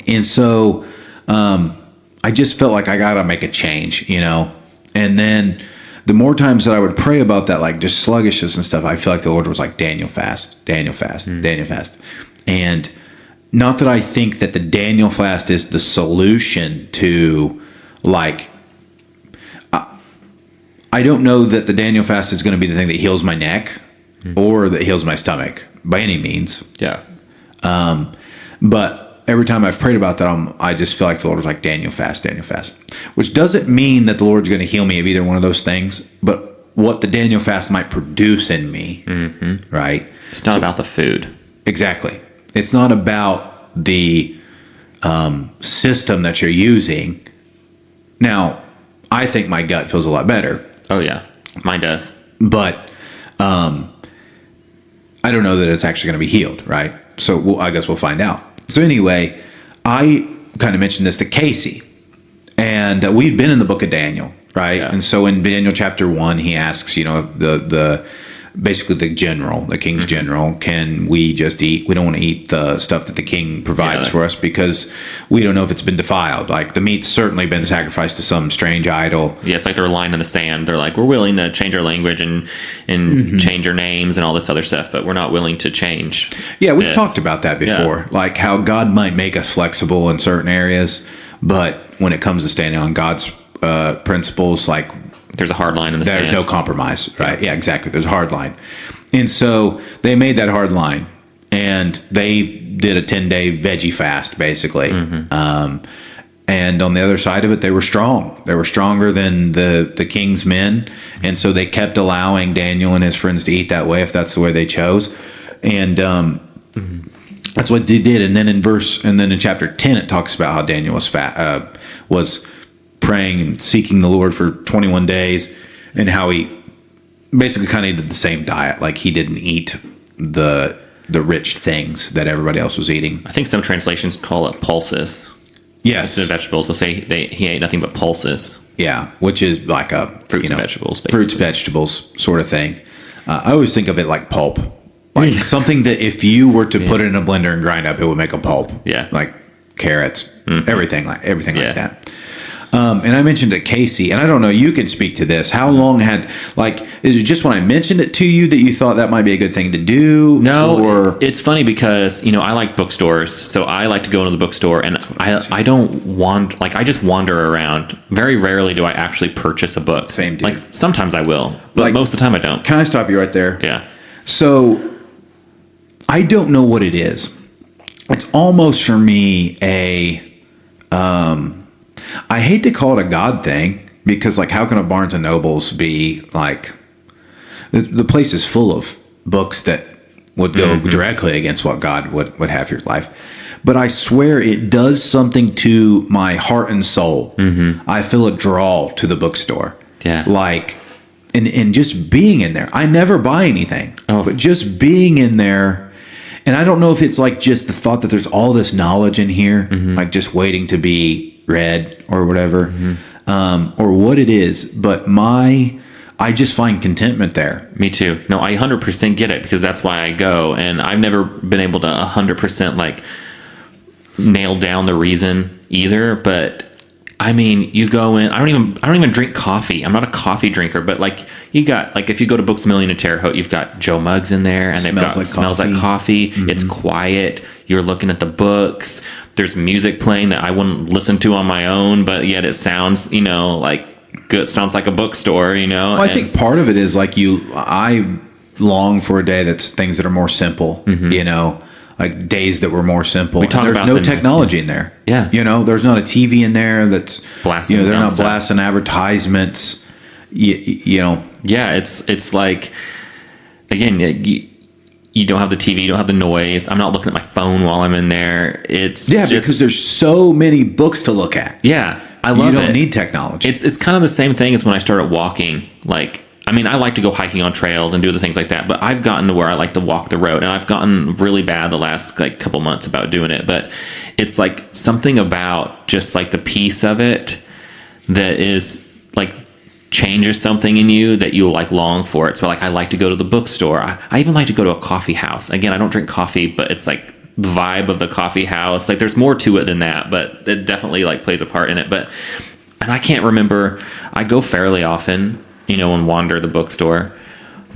And so I just felt like I got to make a change, and then the more times that I would pray about that, like just sluggishness and stuff, I feel like the Lord was like, Daniel fast, Daniel fast, Daniel fast. And not that I think that the Daniel fast is the solution to, like, I don't know that the Daniel fast is going to be the thing that heals my neck or that heals my stomach by any means. But every time I've prayed about that, I just feel like the Lord was like, Daniel fast, which doesn't mean that the Lord's going to heal me of either one of those things, but what the Daniel fast might produce in me, right? It's not about the food. Exactly. It's not about the system that you're using. Now, I think my gut feels a lot better. Oh, yeah. Mine does. But I don't know that it's actually going to be healed, right? So I guess we'll find out. So anyway, I kind of mentioned this to Casey, and we've been in the book of Daniel, right? And so in Daniel chapter 1, he asks, basically the general, the king's general, can we just eat? We don't want to eat the stuff that the king provides for us because we don't know if it's been defiled. Like the meat's certainly been sacrificed to some strange idol. Yeah, it's like they're lying in the sand. They're like, we're willing to change our language and change our names and all this other stuff, but we're not willing to change. Yeah, we've talked about that before, like how God might make us flexible in certain areas, but when it comes to standing on God's principles, like there's a hard line in the sand. There's no compromise, right? Yeah, exactly. There's a hard line. And so they made that hard line, and they did a 10-day veggie fast, basically. And on the other side of it, they were strong. They were stronger than the king's men. And so they kept allowing Daniel and his friends to eat that way if that's the way they chose. And that's what they did. And then in chapter 10, it talks about how Daniel was praying and seeking the Lord for 21 days, and how he basically kind of did the same diet. Like he didn't eat the rich things that everybody else was eating. I think some translations call it pulses. Yes. Instead of vegetables, they'll say he ate nothing but pulses. Yeah, which is like a fruits and vegetables, basically. Fruits, vegetables sort of thing. I always think of it like pulp. Like something that if you were to put it in a blender and grind up, it would make a pulp. Yeah. Like carrots, everything like that. And I mentioned it, Casey, and I don't know, you can speak to this. How long is it just when I mentioned it to you that you thought that might be a good thing to do? No, it's funny because, I like bookstores, so I like to go into the bookstore, and I don't want, I just wander around. Very rarely do I actually purchase a book. Same, dude. Like, sometimes I will, but most of the time I don't. Can I stop you right there? Yeah. So, I don't know what it is. It's almost for me I hate to call it a God thing, because how can a Barnes and Nobles be like, the place is full of books that would go directly against what God would have for your life. But I swear it does something to my heart and soul. I feel a draw to the bookstore. Yeah. And just being in there. I never buy anything, but just being in there And I don't know if it's like just the thought that there's all this knowledge in here, like just waiting to be read or whatever, or what it is. But I just find contentment there. Me too. No, I 100% get it, because that's why I go. And I've never been able to 100% like nail down the reason either. But I mean, you go in, I don't even drink coffee. I'm not a coffee drinker, but like you got, like if you go to Books a Million in Terre Haute, you've got Joe Muggs in there, and they've got smells like coffee. It's quiet. You're looking at the books. There's music playing that I wouldn't listen to on my own, but yet it sounds, like good. Sounds like a bookstore, Well, I think part of it is like I long for a day that's things that are more simple, like days that were more simple. There's no technology in there. Yeah. There's not a TV in there that's blasting. They're not blasting advertisements. Yeah, it's like, again, you don't have the TV, you don't have the noise. I'm not looking at my phone while I'm in there. Because there's so many books to look at. Yeah, I love it. You don't need technology. It's kind of the same thing as when I started walking. Like, I mean, I like to go hiking on trails and do the things like that, but I've gotten to where I like to walk the road, and I've gotten really bad the last couple months about doing it. But it's like something about just like the piece of it that is like changes something in you that you like long for it. So like I like to go to the bookstore. I even like to go to a coffee house. Again, I don't drink coffee, but it's like the vibe of the coffee house. Like there's more to it than that, but it definitely like plays a part in it. And I can't remember, I go fairly often, and wander the bookstore,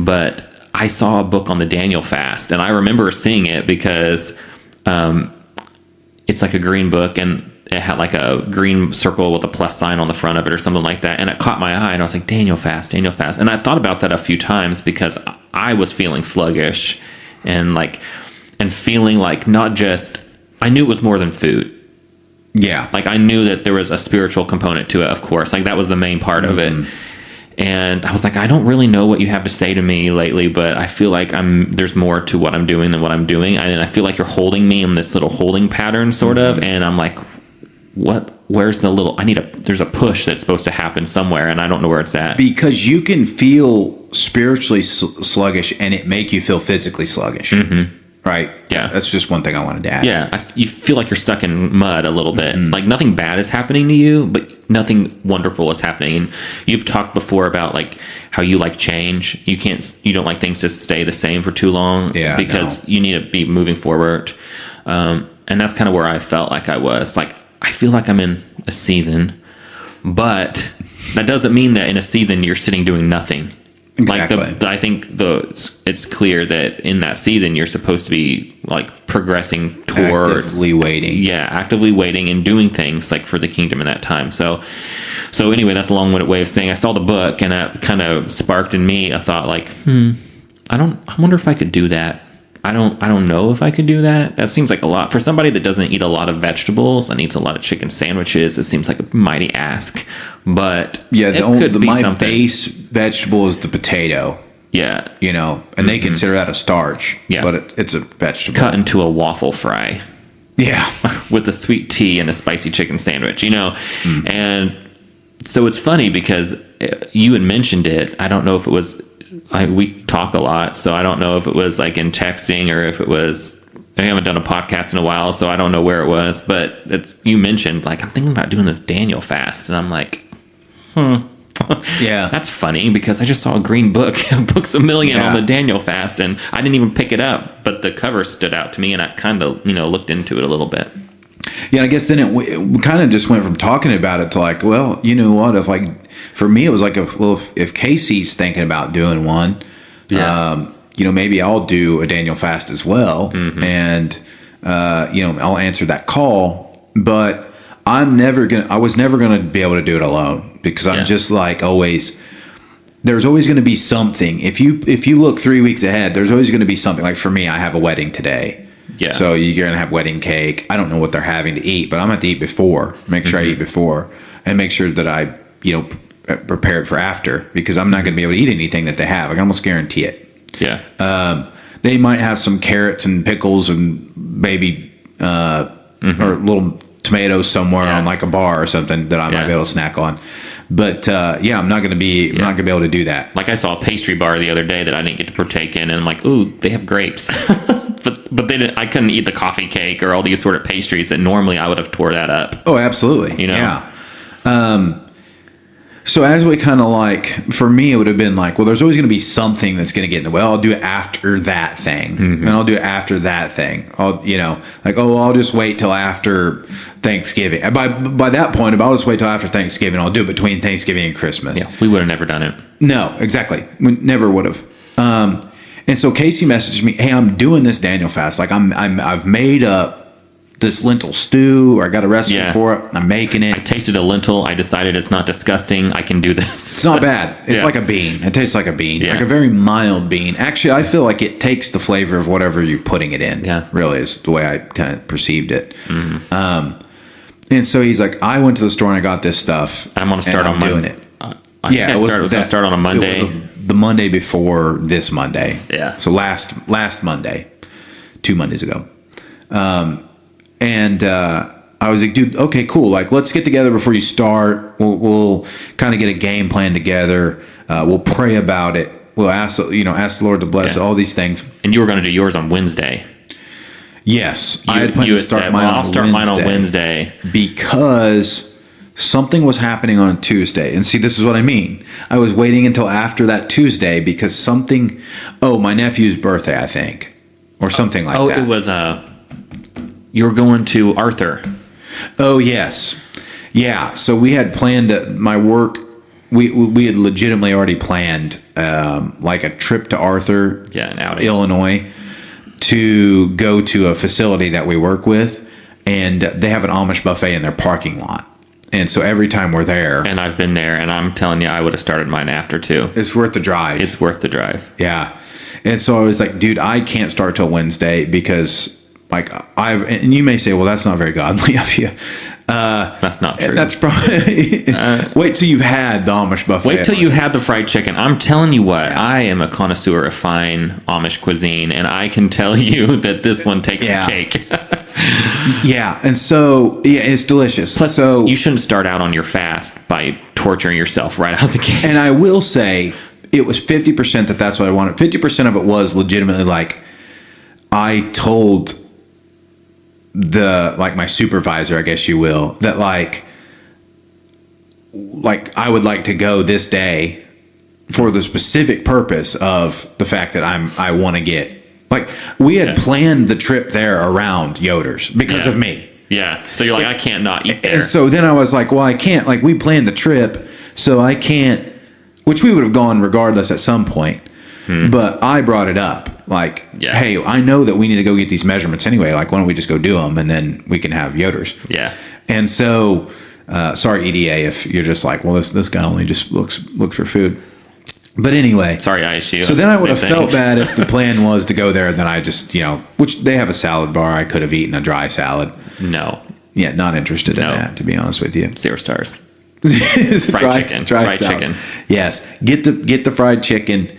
but I saw a book on the Daniel fast, and I remember seeing it because it's like a green book, and it had like a green circle with a plus sign on the front of it or something like that, and it caught my eye, and I was like, Daniel fast. And I thought about that a few times because I was feeling sluggish and feeling like not just, I knew it was more than food. Yeah. Like I knew that there was a spiritual component to it, of course. Like that was the main part of it. And I was like, I don't really know what you have to say to me lately, but I feel like there's more to what I'm doing than what I'm doing. And I feel like you're holding me in this little holding pattern sort of. And I'm like, where's the little, there's a push that's supposed to happen somewhere, and I don't know where it's at. Because you can feel spiritually sluggish and it make you feel physically sluggish. Right? Yeah. That's just one thing I wanted to add. Yeah. You feel like you're stuck in mud a little bit. Like nothing bad is happening to you, but nothing wonderful is happening. And you've talked before about like how you like change. You don't like things to stay the same for too long. Yeah, because you need to be moving forward. And that's kind of where I felt like I was. Like, I feel like I'm in a season, but that doesn't mean that in a season you're sitting doing nothing. Exactly. Like I think it's clear that in that season you're supposed to be like progressing towards actively waiting. Yeah, actively waiting and doing things like for the kingdom in that time. So anyway, that's a long-winded way of saying I saw the book, and that kind of sparked in me a thought like, I wonder if I could do that. I don't know if I could do that. That seems like a lot for somebody that doesn't eat a lot of vegetables and eats a lot of chicken sandwiches. It seems like a mighty ask, but yeah, my something. Base vegetable is the potato. Yeah, and they consider that a starch. Yeah, but it's a vegetable cut into a waffle fry. Yeah, with a sweet tea and a spicy chicken sandwich. And so it's funny because you had mentioned it. I don't know if it was. We talk a lot, so I don't know if it was like in texting or if it was. I haven't done a podcast in a while, so I don't know where it was. But you mentioned like I'm thinking about doing this Daniel fast, and I'm like, yeah, that's funny because I just saw a green book, Books a Million on the Daniel fast, and I didn't even pick it up, but the cover stood out to me, and I kind of looked into it a little bit. Yeah, I guess then it kind of just went from talking about it to like, well, you know what? If like for me, it was like, if Casey's thinking about doing one, maybe I'll do a Daniel fast as well, and I'll answer that call. But I was never gonna be able to do it alone because I'm just like always. There's always going to be something. If you look 3 weeks ahead, there's always going to be something. Like for me, I have a wedding today. Yeah. So you're gonna have wedding cake. I don't know what they're having to eat, but I'm gonna have to eat before. Make sure I eat before, and make sure that I, prepared for after, because I'm not gonna be able to eat anything that they have. I can almost guarantee it. Yeah. They might have some carrots and pickles and maybe or little tomatoes somewhere on like a bar or something that I might be able to snack on. But I'm not gonna be able to do that. Like I saw a pastry bar the other day that I didn't get to partake in, and I'm like, ooh, they have grapes. But but they didn't, I couldn't eat the coffee cake or all these sort of pastries that normally I would have tore that up. Oh, absolutely. You know? Yeah. So as we kind of like, for me, it would have been like, well, there's always going to be something that's going to get in the way. I'll do it after that thing. And I'll do it after that thing. I'll, like, I'll just wait till after Thanksgiving. And by that point, if I'll just wait till after Thanksgiving, I'll do it between Thanksgiving and Christmas. Yeah, we would have never done it. No, exactly. We never would have. And so Casey messaged me, hey, I'm doing this Daniel fast. Like I've made up this lentil stew, or I got a recipe for it. I'm making it. I tasted a lentil. I decided it's not disgusting. I can do this. It's not bad. It's like a bean. It tastes like a bean, like a very mild bean. Actually, I feel like it takes the flavor of whatever you're putting it in. Yeah, really is the way I kind of perceived it. And so he's like, I went to the store and I got this stuff. I'm going to start on Monday. Doing it. I was going to start on a Monday. It was the Monday before this Monday. Yeah. So last Monday, 2 Mondays ago. And I was like, dude, okay, cool. Like, let's get together before you start. We'll kind of get a game plan together. We'll pray about it. We'll ask the Lord to bless all these things. And you were going to do yours on Wednesday. Yes. I had planned to start mine I'll start mine on Wednesday. Because something was happening on Tuesday. And see, this is what I mean. I was waiting until after that Tuesday because my nephew's birthday, I think. Or something like that. Oh, it was you were going to Arthur. Oh, yes. Yeah. So we had planned my work. We had legitimately already planned like a trip to Arthur, Illinois, to go to a facility that we work with. And they have an Amish buffet in their parking lot. And so every time we're there. And I've been there, and I'm telling you, I would have started mine after too. It's worth the drive. It's worth the drive. Yeah. And so I was like, dude, I can't start till Wednesday because and you may say, well, that's not very godly of you. That's not true. That's probably, wait till you've had the Amish buffet. Wait till you had the fried chicken. I'm telling you what, I am a connoisseur of fine Amish cuisine, and I can tell you that this one takes the cake. Yeah. And so, it's delicious. Plus, so you shouldn't start out on your fast by torturing yourself right out the gate. And I will say it was 50% that's what I wanted. 50% of it was legitimately like, I told my supervisor, I guess you will, that like I would like to go this day for the specific purpose of the fact that I want to get, like, we had planned the trip there around Yoder's because of me. Yeah. So you're like, I can't not eat there. And so then I was like, well, I can't, like, we planned the trip, so I can't, which we would have gone regardless at some point. But I brought it up, like, hey, I know that we need to go get these measurements anyway. Like, why don't we just go do them, and then we can have Yoder's. Yeah. And so, sorry, EDA, if you're just like, well, this guy only just looks for food. But anyway. Sorry, ISU. So then I would have felt bad if the plan was to go there, and then I just, which they have a salad bar. I could have eaten a dry salad. No. Yeah, not interested in that, to be honest with you. 0 stars. fried chicken. Yes. Get the fried chicken.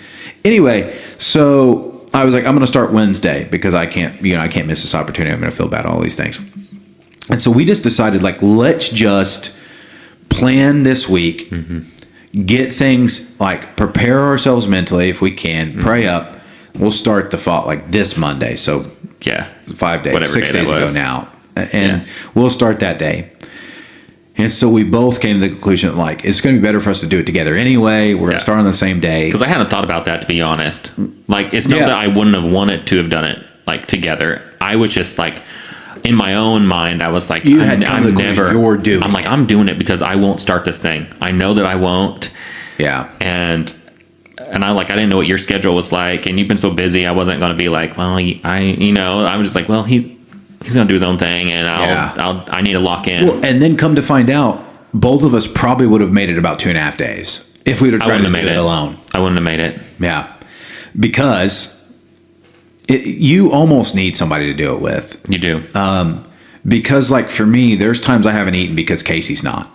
Anyway, so I was like, I'm going to start Wednesday because I can't miss this opportunity. I'm going to feel bad, all these things. And so we just decided, like, let's just plan this week, get things, like, prepare ourselves mentally if we can, pray up. We'll start the fall, like, this Monday. So 5 days, 6 days ago now. And we'll start that day. And so we both came to the conclusion that, like, it's going to be better for us to do it together anyway. We're going to start on the same day. Because I hadn't thought about that, to be honest. Like, it's not that I wouldn't have wanted to have done it, like, together. I was just, like, in my own mind, I was like, I'm doing it because I won't start this thing. I know that I won't. Yeah. And I didn't know what your schedule was like. And you've been so busy. I wasn't going to be like, well, I was just like, well, he's going to do his own thing, and I need to lock in. Well, and then come to find out, both of us probably would have made it about 2.5 days if we would have tried to do it alone. I wouldn't have made it. Yeah. Because you almost need somebody to do it with. You do. Because, like, for me, there's times I haven't eaten because Casey's not.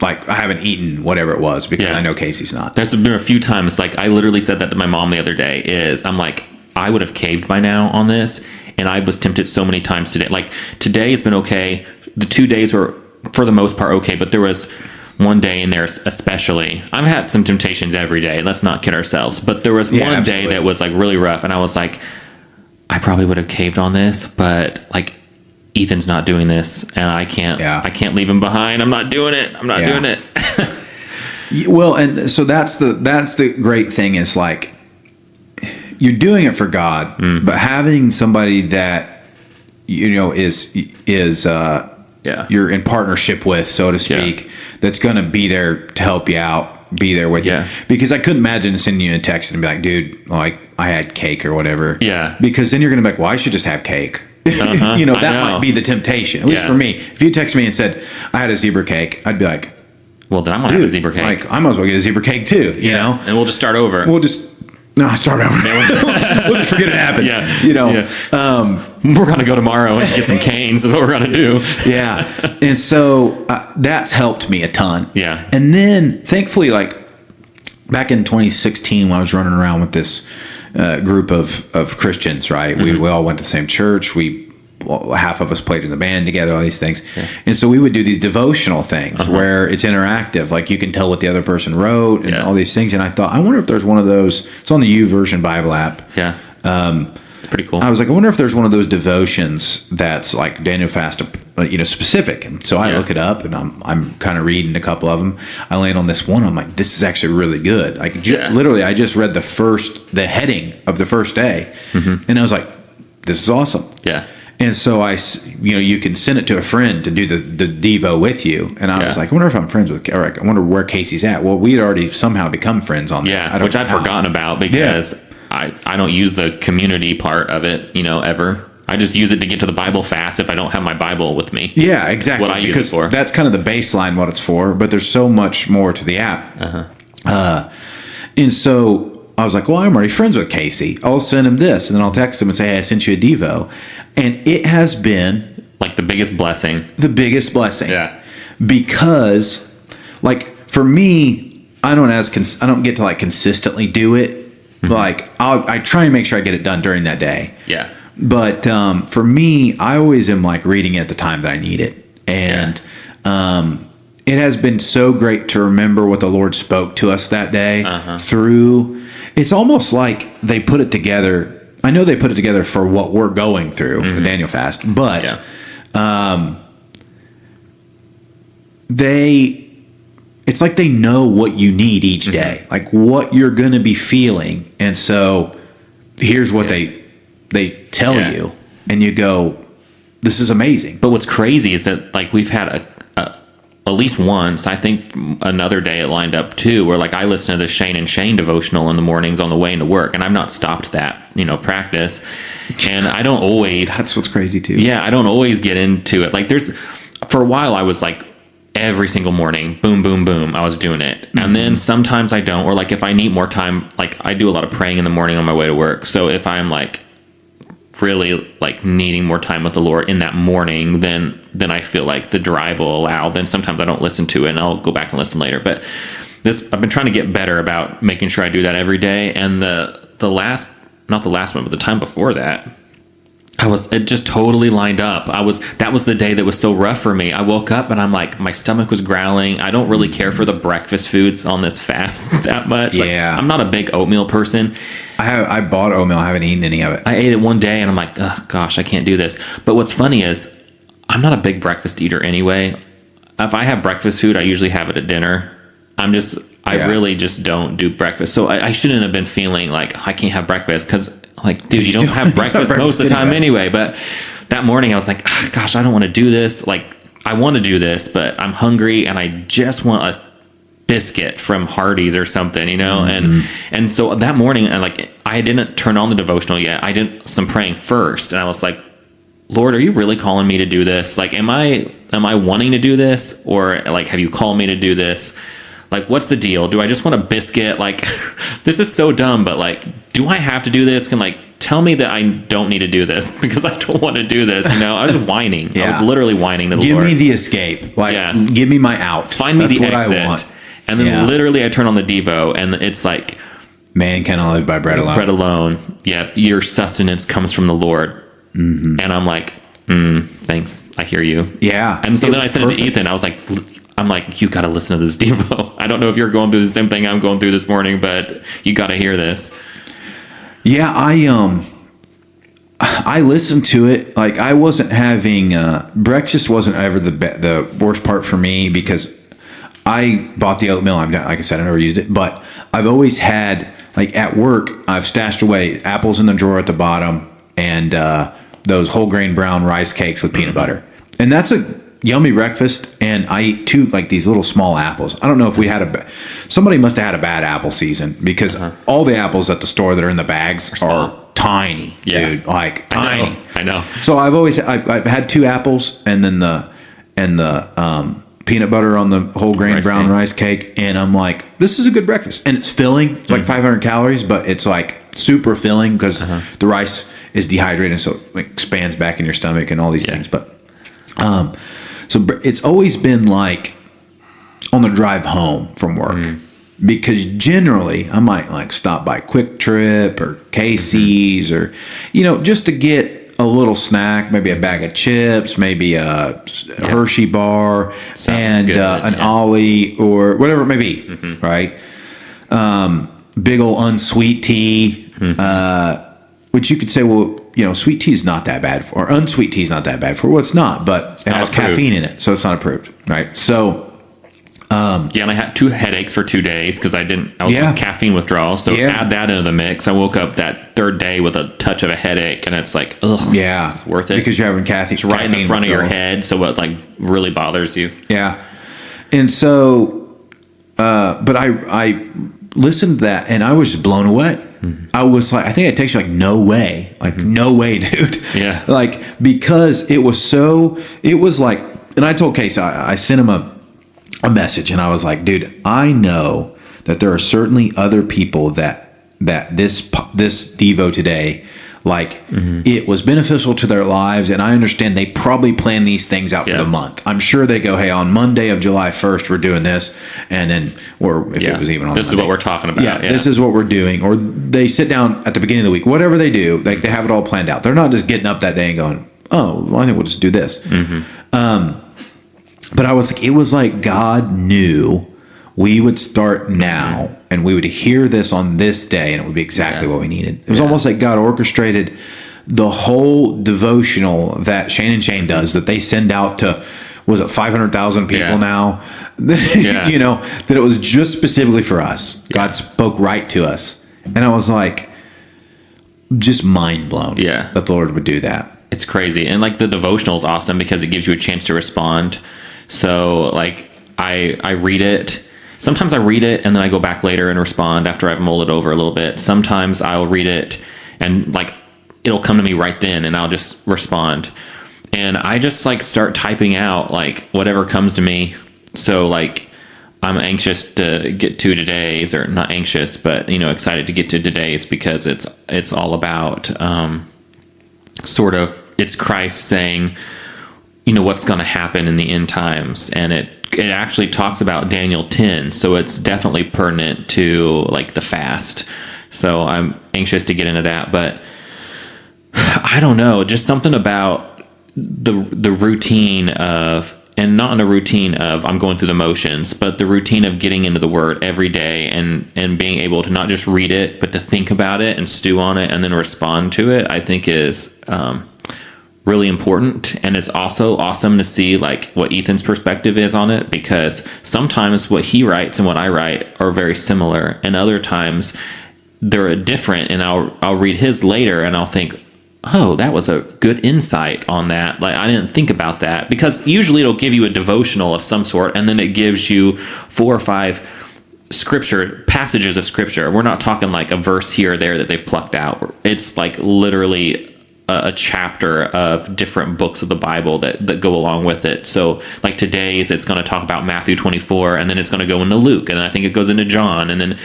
Like, I haven't eaten whatever it was because I know Casey's not. There's been a few times, like, I literally said that to my mom the other day, I'm like, I would have caved by now on this. And I was tempted so many times today. Like, today has been okay. The 2 days were, for the most part, okay. But there was one day in there especially. I've had some temptations every day. Let's not kid ourselves. But there was one day that was, like, really rough. And I was like, I probably would have caved on this, but like Ethan's not doing this, and I can't leave him behind. I'm not doing it. I'm not doing it. Well, and so that's the great thing is like you're doing it for God, but having somebody that is you're in partnership with, so to speak, that's going to be there to help you out, be there with you. Because I couldn't imagine sending you a text and be like, dude, like I had cake or whatever. Yeah. Because then you're going to be like, well, I should just have cake. That might be the temptation, at least for me. If you text me and said I had a zebra cake, I'd be like, well, then I'm gonna have a zebra cake. Like I might as well get a zebra cake too. You know, and we'll just start over. Start over. We'll just forget it happened. We're gonna go tomorrow and get some canes. Is what we're gonna do. And so that's helped me a ton. And then thankfully, like back in 2016, when I was running around with this group of Christians, right? We all went to the same church. Half of us played in the band together, all these things. And so we would do these devotional things where it's interactive. Like you can tell what the other person wrote and all these things. And I thought, I wonder if there's one of those. It's on the YouVersion Bible app. Pretty cool. I was like, I wonder if there's one of those devotions that's like Daniel fast, specific. And so I look it up and I'm kind of reading a couple of them. I land on this one. I'm like, this is actually really good. Like literally, I just read the heading of the first day, and I was like, this is awesome. And so you can send it to a friend to do the Devo with you. And I was like, I wonder if I'm friends with, or I wonder where Casey's at. Well, we'd already somehow become friends on that. Which I'd forgotten about because I don't use the community part of it, ever. I just use it to get to the Bible fast if I don't have my Bible with me. Yeah, exactly. What I use it for. That's kind of the baseline what it's for, but there's so much more to the app. And so I was like, well, I'm already friends with Casey. I'll send him this, and then I'll text him and say, hey, I sent you a Devo. And it has been like the biggest blessing. Because like for me, I don't get to like consistently do it. Like I try and make sure I get it done during that day. But for me, I always am like reading it at the time that I need it. And it has been so great to remember what the Lord spoke to us that day through. It's almost like they put it together. I know they put it together for what we're going through, the Daniel fast, but it's like they know what you need each day, like what you're going to be feeling. And so here's what they tell you, and you go, this is amazing. But what's crazy is that like we've had at least once, I think another day it lined up too, where like I listen to the Shane and Shane devotional in the mornings on the way into work, and I've not stopped that, practice. And I don't always. That's what's crazy too. Yeah, I don't always get into it. Like for a while I was like every single morning, boom, boom, boom, I was doing it. And then sometimes I don't, or like if I need more time, like I do a lot of praying in the morning on my way to work. So if I'm like really like needing more time with the Lord in that morning, then I feel like the drive will allow. Then sometimes I don't listen to it and I'll go back and listen later. But I've been trying to get better about making sure I do that every day. And not the last one, but the time before that, it just totally lined up. That was the day that was so rough for me. I woke up and I'm like, my stomach was growling. I don't really care for the breakfast foods on this fast that much. Like, I'm not a big oatmeal person. I bought oatmeal. I haven't eaten any of it. I ate it one day and I'm like, oh gosh, I can't do this. But what's funny is I'm not a big breakfast eater anyway. If I have breakfast food, I usually have it at dinner. I really just don't do breakfast. So I shouldn't have been feeling like I can't have breakfast because like, dude, you don't have breakfast most of the time anyway. But that morning I was like, oh, gosh, I don't want to do this. Like I want to do this, but I'm hungry and I just want a biscuit from Hardee's or something, and so that morning I didn't turn on the devotional yet. I did some praying first, and I was like, Lord, are you really calling me to do this? Like, am I wanting to do this, or like have you called me to do this? Like, what's the deal? Do I just want a biscuit? Like, this is so dumb, but like, do I have to do this? Can like tell me that I don't need to do this because I don't want to do this. I was whining. I was literally whining to the Lord. Give me the escape. Like, give me my out. Find me the exit. I want. And then literally I turn on the Devo and it's like, man cannot live by bread alone. Bread alone. Yeah. Your sustenance comes from the Lord. And I'm like, thanks. I hear you. Yeah. And so then I sent it to Ethan. I'm like, you got to listen to this Devo. I don't know if you're going through the same thing I'm going through this morning, but you got to hear this. Yeah. I listened to it. Like, I wasn't having breakfast wasn't ever the worst part for me, because I bought the oatmeal. Like I said, I never used it, but I've always had, like, at work, I've stashed away apples in the drawer at the bottom, and those whole grain brown rice cakes with peanut butter, and that's a yummy breakfast. And I eat two, like, these little small apples. I don't know if we had somebody must have had a bad apple season, because all the apples at the store that are in the bags are tiny, dude, like tiny. I know. So I've had two apples, and then the peanut butter on the whole grain brown rice cake, and I'm like, this is a good breakfast, and it's filling. It's like 500 calories, but it's like super filling, because the rice is dehydrated, so it expands back in your stomach and all these things. But so it's always been like on the drive home from work, because generally I might, like, stop by Quick Trip or Casey's, or, just to get a little snack, maybe a bag of chips, maybe a Hershey bar, and an Ollie, or whatever it may be, right? Big old unsweet tea, which you could say, well, sweet tea is not that bad for, or unsweet tea is not that bad for. Well, it's not, but it has caffeine in it, so it's not approved, right? So, and I had 2 headaches for 2 days because I was on caffeine withdrawal. So add that into the mix. I woke up that 3rd day with a touch of a headache, and it's like, ugh, it's worth it, because you're having caffeine. It's right in the front of your head, so it, like, really bothers you. Yeah, and so, but I listened to that, and I was just blown away. I was like, I think it takes you, like, no way, dude. Yeah, like, because it was like, and I told Case, I sent him a message, and I was like, dude, I know that there are certainly other people that this Devo today, like, it was beneficial to their lives, and I understand they probably plan these things out for the month. I'm sure they go, hey, on Monday of July 1st, we're doing this, and then, or if it was even on this Monday, is what we're talking about. This is what we're doing. Or they sit down at the beginning of the week, whatever they do, like, they have it all planned out. They're not just getting up that day and going, oh, well, I think we'll just do this. But I was like, it was like God knew we would start now, and we would hear this on this day, and it would be exactly what we needed. It was almost like God orchestrated the whole devotional that Shane and Shane does, that they send out to, was it 500,000 people now? That it was just specifically for us. God spoke right to us. And I was like, just mind blown that the Lord would do that. It's crazy. And, like, the devotional is awesome because it gives you a chance to respond. So, like, I read it. Sometimes I read it and then I go back later and respond after I've mulled it over a little bit. Sometimes I'll read it and, like, it'll come to me right then and I'll just respond. And I just, like, start typing out, like, whatever comes to me. So, like, I'm anxious to get to today's, or not anxious, but, excited to get to today's, because it's all about sort of, it's Christ saying, what's going to happen in the end times. And it actually talks about Daniel 10. So it's definitely pertinent to, like, the fast. So I'm anxious to get into that, but I don't know, just something about the routine of, and not in a routine of I'm going through the motions, but the routine of getting into the Word every day and being able to not just read it, but to think about it and stew on it and then respond to it, I think is really important. And it's also awesome to see, like, what Ethan's perspective is on it, because sometimes what he writes and what I write are very similar, and other times they're different, and I'll read his later and I'll think, oh, that was a good insight on that. Like, I didn't think about that, because usually it'll give you a devotional of some sort, and then it gives you 4 or 5 passages of scripture. We're not talking like a verse here or there that they've plucked out. It's like literally a chapter of different books of the Bible that go along with it. So, like, today's, it's going to talk about Matthew 24, and then it's going to go into Luke, and I think it goes into John, and then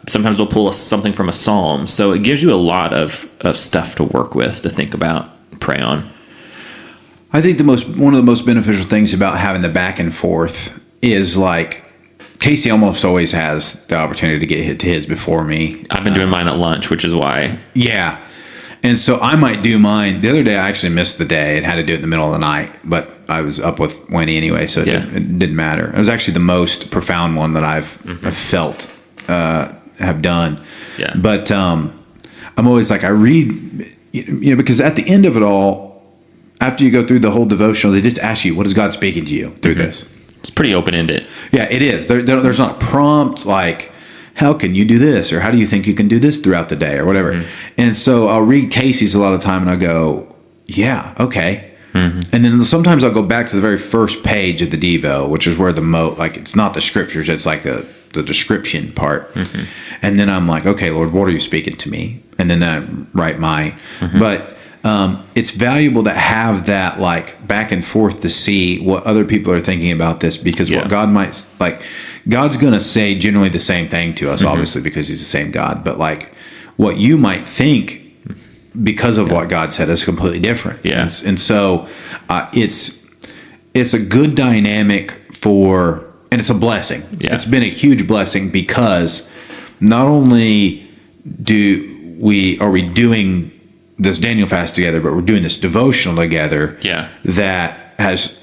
sometimes we'll pull something from a Psalm. So it gives you a lot of stuff to work with, to think about, pray on. I think one of the most beneficial things about having the back and forth is, like, Casey almost always has the opportunity to get to his before me. I've been doing mine at lunch, which is why. Yeah. And so I might do mine. The other day I actually missed the day and had to do it in the middle of the night, but I was up with Wendy anyway, so it didn't matter. It was actually the most profound one that I've felt have done. Yeah. But I'm always like, I read because at the end of it all, after you go through the whole devotional, they just ask you, what is God speaking to you through this? It's pretty open-ended. Yeah, it is. There's not prompts like, how can you do this? Or how do you think you can do this throughout the day or whatever? And so I'll read Casey's a lot of the time and I'll go, yeah, okay. And then sometimes I'll go back to the very first page of the Devo, which is where like it's not the scriptures, it's like the description part. And then I'm like, okay, Lord, what are you speaking to me? And then I write mine. But it's valuable to have that like back and forth to see what other people are thinking about this, because what God might God's going to say generally the same thing to us, obviously, because he's the same God. But like what you might think because of what God said is completely different. Yeah. And so it's a good dynamic and it's a blessing. Yeah. It's been a huge blessing because not only are we doing this Daniel fast together, but we're doing this devotional together. Yeah. That has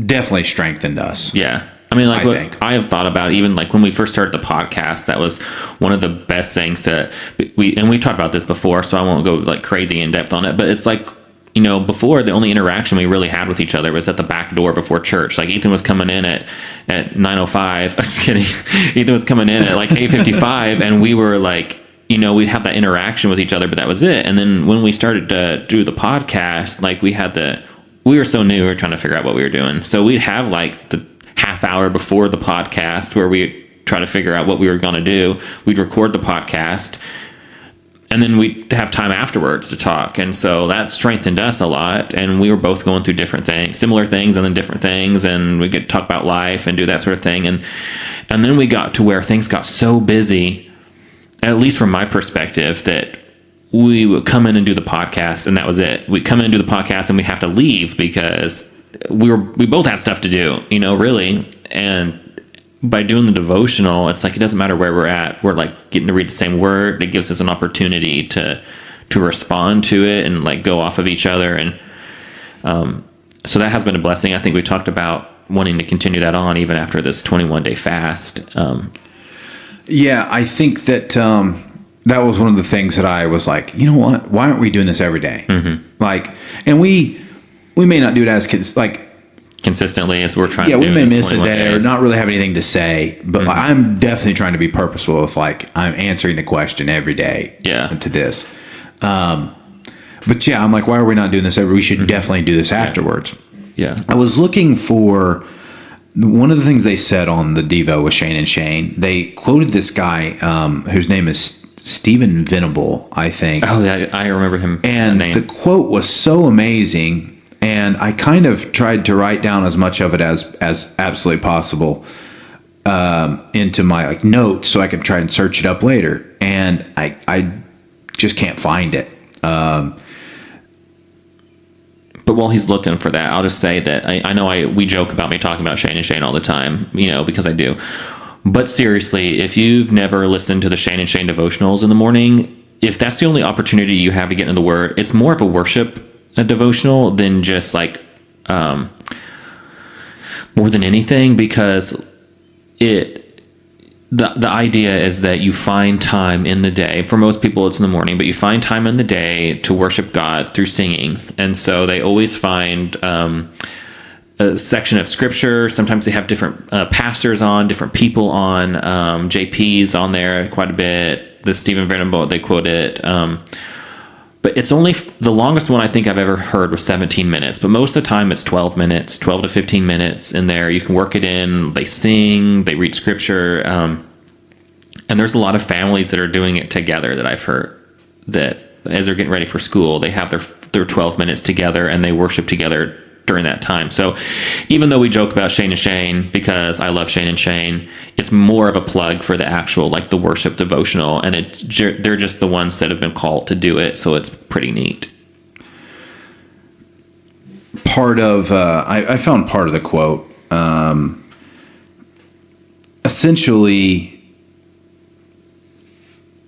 definitely strengthened us. Yeah. I mean, like, I think. I have thought about, even like when we first started the podcast, that was one of the best things we've talked about this before, so I won't go like crazy in depth on it, but it's like, before, the only interaction we really had with each other was at the back door before church. Like Ethan was coming in at 9:05. I was kidding. Ethan was coming in at like 8:55, and we were like, we'd have that interaction with each other, but that was it. And then when we started to do the podcast, like we were so new, we were trying to figure out what we were doing. So we'd have like the half hour before the podcast where we try to figure out what we were going to do. We'd record the podcast, and then we'd have time afterwards to talk. And so that strengthened us a lot. And we were both going through different things, similar things, and then different things. And we could talk about life and do that sort of thing. And then we got to where things got so busy, at least from my perspective, that we would come in and do the podcast, and that was it. We'd come in and do the podcast, and we'd have to leave because we both had stuff to do, really. And by doing the devotional, it's like it doesn't matter where we're at. We're like getting to read the same word. It gives us an opportunity to respond to it and like go off of each other. And so that has been a blessing. I think we talked about wanting to continue that on even after this 21-day fast. Yeah, I think that that was one of the things that I was like, you know what? Why aren't we doing this every day? Like, and we may not do it as kids, like consistently as we're trying to do. Yeah, we may miss a day or not really have anything to say, but like, I'm definitely trying to be purposeful with like I'm answering the question every day to this. But yeah, I'm like, why are we not doing this we should definitely do this afterwards. Yeah. I was looking for one of the things they said on the Devo with Shane and Shane. They quoted this guy whose name is Stephen Venable, I think. Oh, yeah, I remember him. And the quote was so amazing. And I kind of tried to write down as much of it as absolutely possible into my like notes so I could try and search it up later. And I just can't find it. But while he's looking for that, I'll just say that I know we joke about me talking about Shane and Shane all the time, because I do. But seriously, if you've never listened to the Shane and Shane devotionals in the morning, if that's the only opportunity you have to get into the Word, it's more of a worship devotional than just like more than anything, because the idea is that you find time in the day. For most people, it's in the morning, but you find time in the day to worship God through singing. And so they always find a section of scripture. Sometimes they have different pastors on, different people on. JP's on there quite a bit. The Stephen Venable, they quote it. But it's only the longest one I think I've ever heard was 17 minutes. But most of the time it's 12 minutes, 12 to 15 minutes in there. You can work it in. They sing, they read scripture. And there's a lot of families that are doing it together that I've heard, that as they're getting ready for school, they have their 12 minutes together and they worship together during that time. So even though we joke about Shane and Shane, because I love Shane and Shane, it's more of a plug for the actual, like the worship devotional. And they're just the ones that have been called to do it. So it's pretty neat. Part of, I found part of the quote, essentially,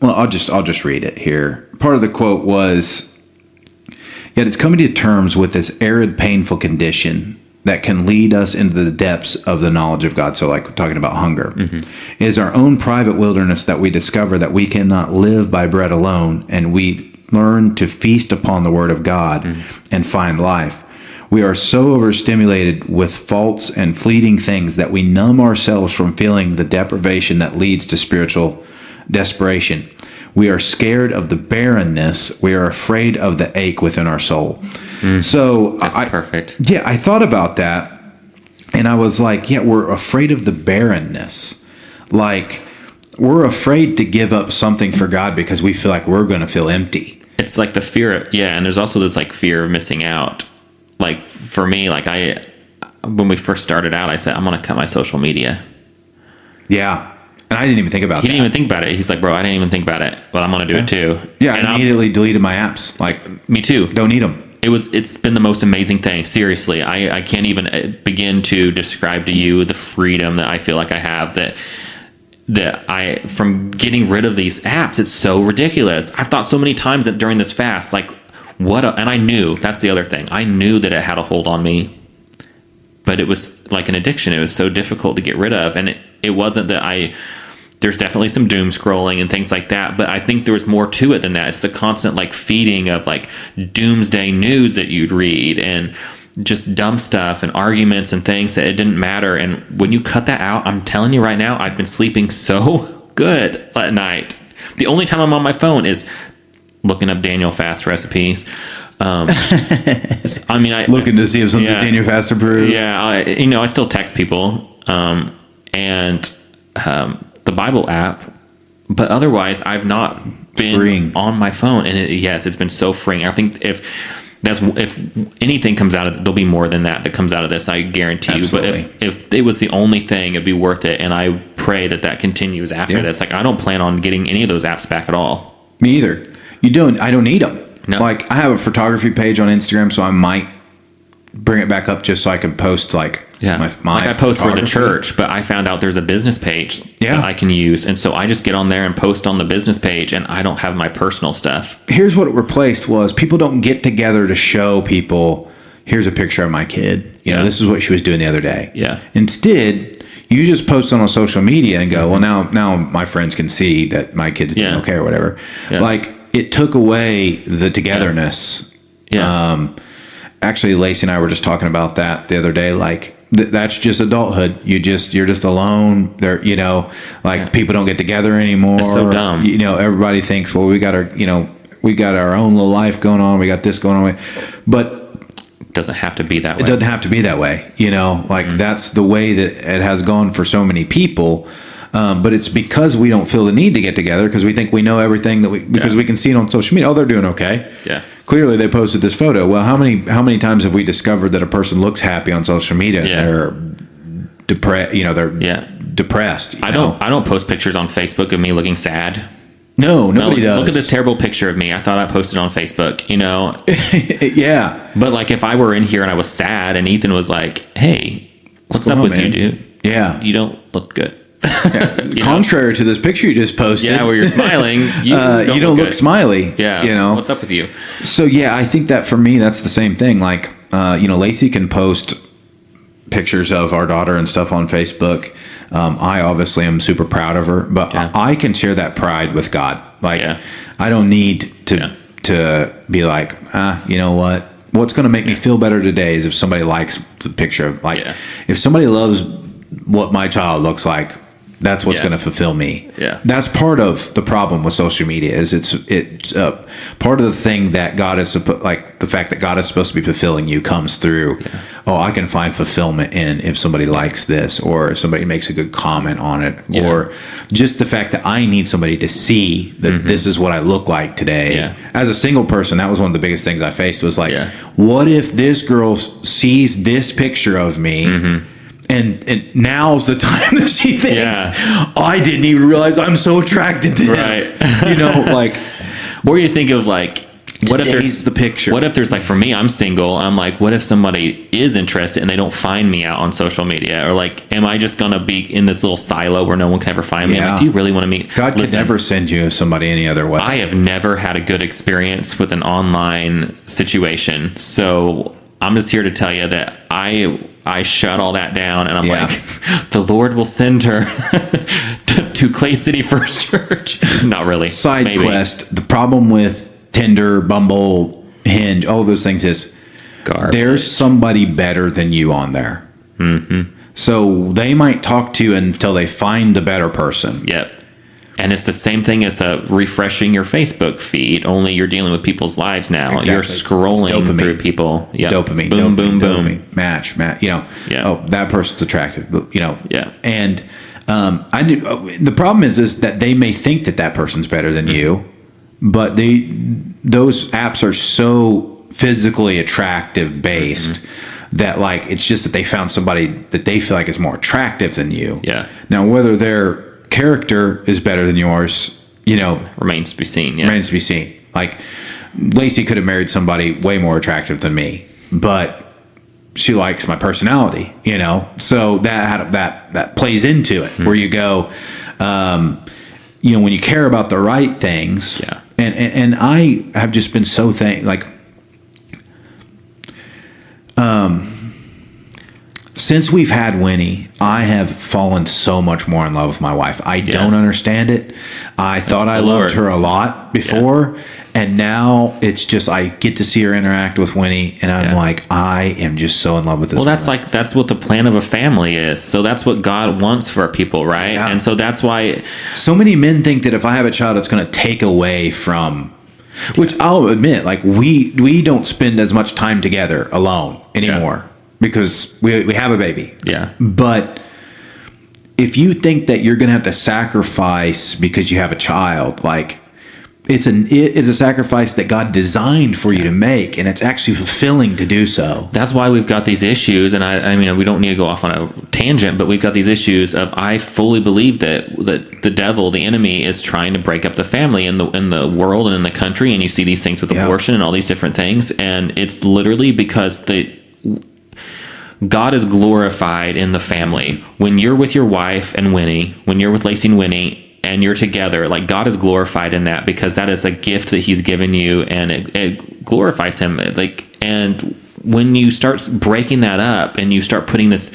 well, I'll just read it here. Part of the quote was, yet it's coming to terms with this arid, painful condition that can lead us into the depths of the knowledge of God. So like we're talking about hunger. It is our own private wilderness that we discover that we cannot live by bread alone, and we learn to feast upon the Word of God and find life. We are so overstimulated with false and fleeting things that we numb ourselves from feeling the deprivation that leads to spiritual desperation. We are scared of the barrenness. We are afraid of the ache within our soul. So That's perfect. Yeah, I thought about that, and I was like, yeah, we're afraid of the barrenness. Like, we're afraid to give up something for God because we feel like we're going to feel empty. It's like the fear, and there's also this like fear of missing out. Like for me, like when we first started out, I said, I'm going to cut my social media. Yeah. And I didn't even think about that. He didn't even think about it. He's like, bro, I didn't even think about it, but I'm going to do it too. Yeah, and I immediately deleted my apps. Like, me too. Don't need them. It's been the most amazing thing. Seriously, I can't even begin to describe to you the freedom that I feel like I have from getting rid of these apps. It's so ridiculous. I've thought so many times that during this fast, like and I knew, that's the other thing. I knew that it had a hold on me, but it was like an addiction. It was so difficult to get rid of. And it wasn't that there's definitely some doom scrolling and things like that, but I think there was more to it than that. It's the constant like feeding of like doomsday news that you'd read and just dumb stuff and arguments and things that it didn't matter. And when you cut that out, I'm telling you right now, I've been sleeping so good at night. The only time I'm on my phone is looking up Daniel Fast recipes. I mean, looking to see if something's Daniel Fast approved. Yeah, I still text people and the Bible app, but otherwise I've not been freeing on my phone. And it's been so freeing. I think if anything comes out of it, there'll be more than that comes out of this, I guarantee Absolutely. you. But if it was the only thing, it'd be worth it. And I pray that continues after this. Like, I don't plan on getting any of those apps back at all. Me either. I don't need them. No. Like, I have a photography page on Instagram, so I might bring it back up just so I can post my like I post for the church, but I found out there's a business page that I can use, and so I just get on there and post on the business page, and I don't have my personal stuff. Here's what it replaced was people don't get together to show people, here's a picture of my kid. This is what she was doing the other day. Yeah. Instead, you just post on social media and go, well, now my friends can see that my kid's doing okay or whatever. Yeah. Like, it took away the togetherness. Yeah. Actually, Lacey and I were just talking about that the other day. Like, that's just adulthood. You're just alone. People don't get together anymore. It's so dumb. Everybody thinks, well, we got our own little life going on. We got this going on. But It doesn't have to be that way. it doesn't have to be that way. That's the way that it has gone for so many people. But it's because we don't feel the need to get together because we think we know everything because we can see it on social media. Oh, they're doing okay. Yeah. Clearly, they posted this photo. Well, how many times have we discovered that a person looks happy on social media? Yeah. They're depressed. They're depressed. I don't post pictures on Facebook of me looking sad. No, nobody does. Look at this terrible picture of me. I thought I posted on Facebook. Yeah. But like, if I were in here and I was sad, and Ethan was like, "Hey, what's up with you, dude? Yeah, you don't look good." Contrary to this picture you just posted, where you're smiling, you don't look smiley. Yeah, what's up with you? So I think that for me, that's the same thing. Like, Lacey can post pictures of our daughter and stuff on Facebook. I obviously am super proud of her, but I can share that pride with God. Like, I don't need to be like, you know what? What's going to make me feel better today is if somebody likes the picture of if somebody loves what my child looks like. That's what's going to fulfill me. Yeah. That's part of the problem with social media is it's part of the thing that God is the fact that God is supposed to be fulfilling you comes through. Yeah. Oh, I can find fulfillment in if somebody likes this or if somebody makes a good comment on it or just the fact that I need somebody to see that this is what I look like today. Yeah. As a single person, that was one of the biggest things I faced was like, what if this girl sees this picture of me? And now's the time that she thinks, I didn't even realize I'm so attracted to him. Right. Or you think of like, what if there's the picture? What if there's like, for me, I'm single. I'm like, what if somebody is interested and they don't find me out on social media? Or like, am I just going to be in this little silo where no one can ever find me? I'm like, do you really want to meet? God could never send you somebody any other way. I have never had a good experience with an online situation. So I'm just here to tell you that I shut all that down and I'm like, the Lord will send her to Clay City First Church. Not really. Side quest. The problem with Tinder, Bumble, Hinge, all those things is Garbage. there's somebody better than you on there. Mm-hmm. So they might talk to you until they find the better person. Yep. And it's the same thing as refreshing your Facebook feed, only you're dealing with people's lives now. Exactly. You're scrolling through people. Yep. Dopamine. Boom, Dopamine, boom, boom. dopamine. Match. Yeah. Oh, that person's attractive. Yeah. And I do. The problem is that they may think that person's better than you, but those apps are so physically attractive based that like it's just that they found somebody that they feel like is more attractive than you. Yeah. Now whether their character is better than yours, remains to be seen. Yeah. remains to be seen. Like Lacey could have married somebody way more attractive than me, but she likes my personality, so that plays into it where you go, when you care about the right things. Yeah. And I have just been so since we've had Winnie, I have fallen so much more in love with my wife. I don't understand it. I thought I loved her a lot before, and now it's just I get to see her interact with Winnie, and I'm like, I am just so in love with this. Well, woman. that's what the plan of a family is. So that's what God wants for people, right? Yeah. And so that's why so many men think that if I have a child, it's going to take away from. Which I'll admit, like we don't spend as much time together alone anymore because we have a baby. Yeah. But if you think that you're going to have to sacrifice because you have a child, like it's a sacrifice that God designed for you to make, and it's actually fulfilling to do so. That's why we've got these issues, and I mean, we don't need to go off on a tangent, but we've got these issues of I fully believe that the devil, the enemy, is trying to break up the family in the world and in the country, and you see these things with abortion and all these different things, and it's literally because God is glorified in the family. When you're with your wife and Winnie, when you're with Lacey and Winnie, and you're together, like God is glorified in that because that is a gift that He's given you, and it glorifies Him. And when you start breaking that up and you start putting this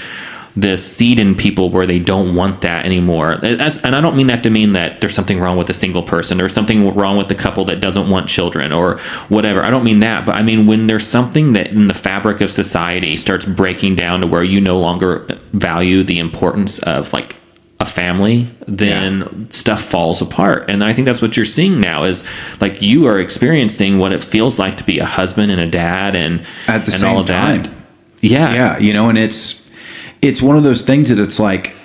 seed in people where they don't want that anymore, and I don't mean that to mean that there's something wrong with a single person or something wrong with the couple that doesn't want children or whatever. I don't mean that, but I mean when there's something that in the fabric of society starts breaking down to where you no longer value the importance of like a family, then stuff falls apart. And I think that's what you're seeing now is like you are experiencing what it feels like to be a husband and a dad and At the and same all of time. that. Yeah. And it's one of those things that it's like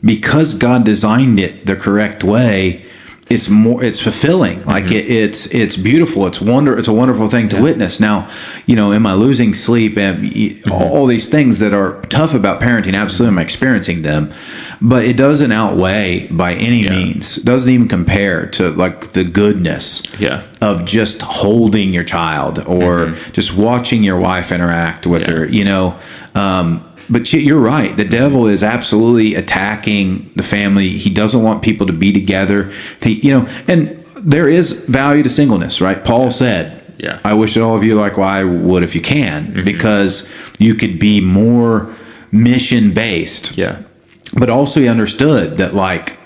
because God designed it the correct way, it's fulfilling. Like it's beautiful. It's a wonderful thing to witness. Now, am I losing sleep and all these things that are tough about parenting? Absolutely, I'm experiencing them, but it doesn't outweigh by any means. It doesn't even compare to like the goodness of just holding your child or just watching your wife interact with her. But you're right. The devil is absolutely attacking the family. He doesn't want people to be together. And there is value to singleness, right? Paul said, I wish that all of you like I would if you can, because you could be more mission based. Yeah. But also he understood that like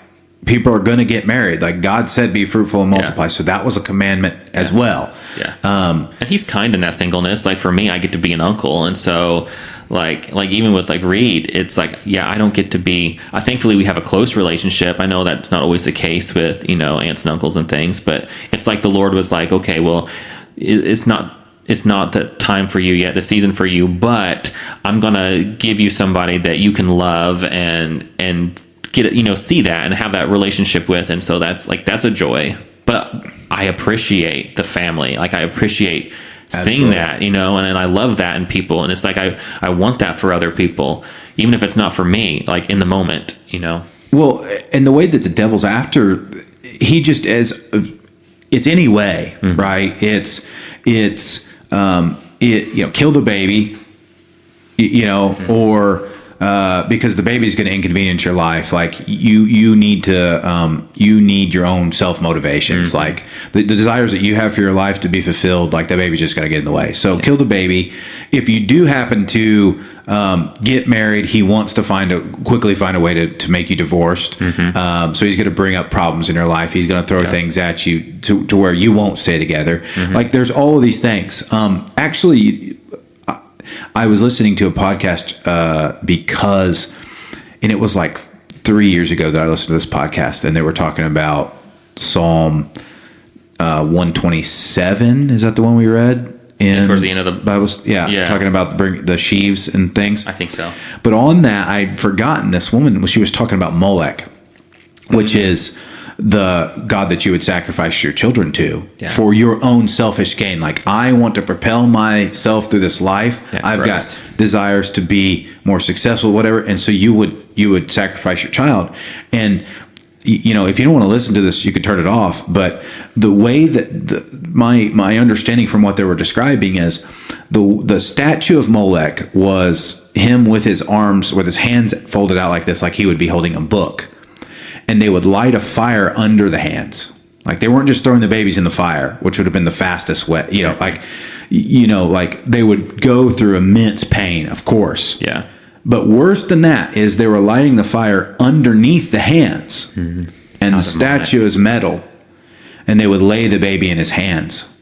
people are going to get married. Like God said, be fruitful and multiply. So that was a commandment as well. Yeah. And He's kind in that singleness. Like for me, I get to be an uncle. And so like even with like Reed, it's like, I don't get to be, thankfully we have a close relationship. I know that's not always the case with, aunts and uncles and things, but it's like the Lord was like, okay, well, it's not the time for you yet, the season for you, but I'm going to give you somebody that you can love and get it, see that and have that relationship with. And so that's a joy, but I appreciate the family. Like I appreciate seeing that, and I love that in people. And it's like, I want that for other people, even if it's not for me, like in the moment, Well, and the way that the devil's after, he just it's any way, right? It's kill the baby, or because the baby's going to inconvenience your life. Like you need your own self motivations. Like the desires that you have for your life to be fulfilled, like the baby's just going to get in the way. So kill the baby. If you do happen to get married, he wants to quickly find a way to make you divorced. So he's going to bring up problems in your life. He's going to throw things at you to where you won't stay together. Like there's all of these things. Actually, I was listening to a podcast and it was like 3 years ago that I listened to this podcast, and they were talking about Psalm 127. Is that the one we read? Towards the end of the Bible, talking about the sheaves and things. I think so. But on that, I'd forgotten this woman. She was talking about Molech, which is the God that you would sacrifice your children to for your own selfish gain. Like, I want to propel myself through this life. I've got desires to be more successful, whatever. And so you would sacrifice your child. And if you don't want to listen to this, you could turn it off. But the way that my understanding from what they were describing is the statue of Molech was him with his arms, with his hands folded out like this, like he would be holding a book. And they would light a fire under the hands. Like, they weren't just throwing the babies in the fire, which would have been the fastest way. Like they would go through immense pain, of course. Yeah. But worse than that is they were lighting the fire underneath the hands. And the statue is metal. And they would lay the baby in his hands.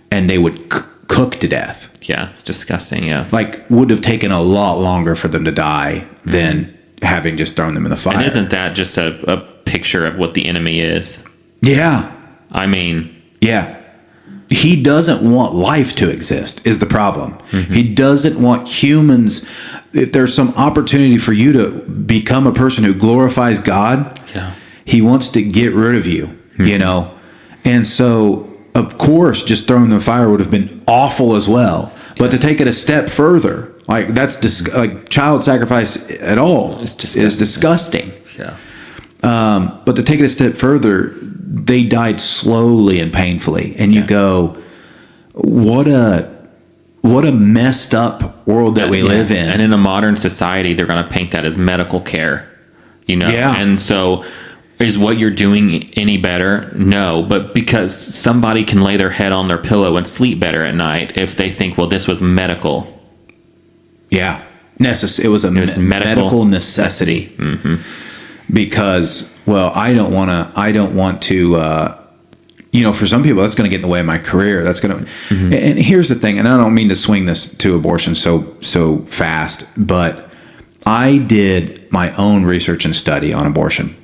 And they would cook to death. Yeah, it's disgusting, yeah. Like, would have taken a lot longer for them to die than having just thrown them in the fire. And isn't that just a picture of what the enemy is? Yeah. I mean... Yeah. He doesn't want life to exist, is the problem. He doesn't want humans... If there's some opportunity for you to become a person who glorifies God, he wants to get rid of you, And so, of course, just throwing them in the fire would have been awful as well. But to take it a step further, like that's like child sacrifice at all is disgusting. Yeah. But to take it a step further, they died slowly and painfully, and you go, what a messed up world that we live in. And in a modern society, they're going to paint that as medical care, Yeah. And so, is what you're doing any better? No, but because somebody can lay their head on their pillow and sleep better at night if they think, well, this was medical. Yeah. It was medical necessity. Because, well, I don't want to, for some people, that's going to get in the way of my career. That's going to, and here's the thing, and I don't mean to swing this to abortion so fast, but I did my own research and study on abortion.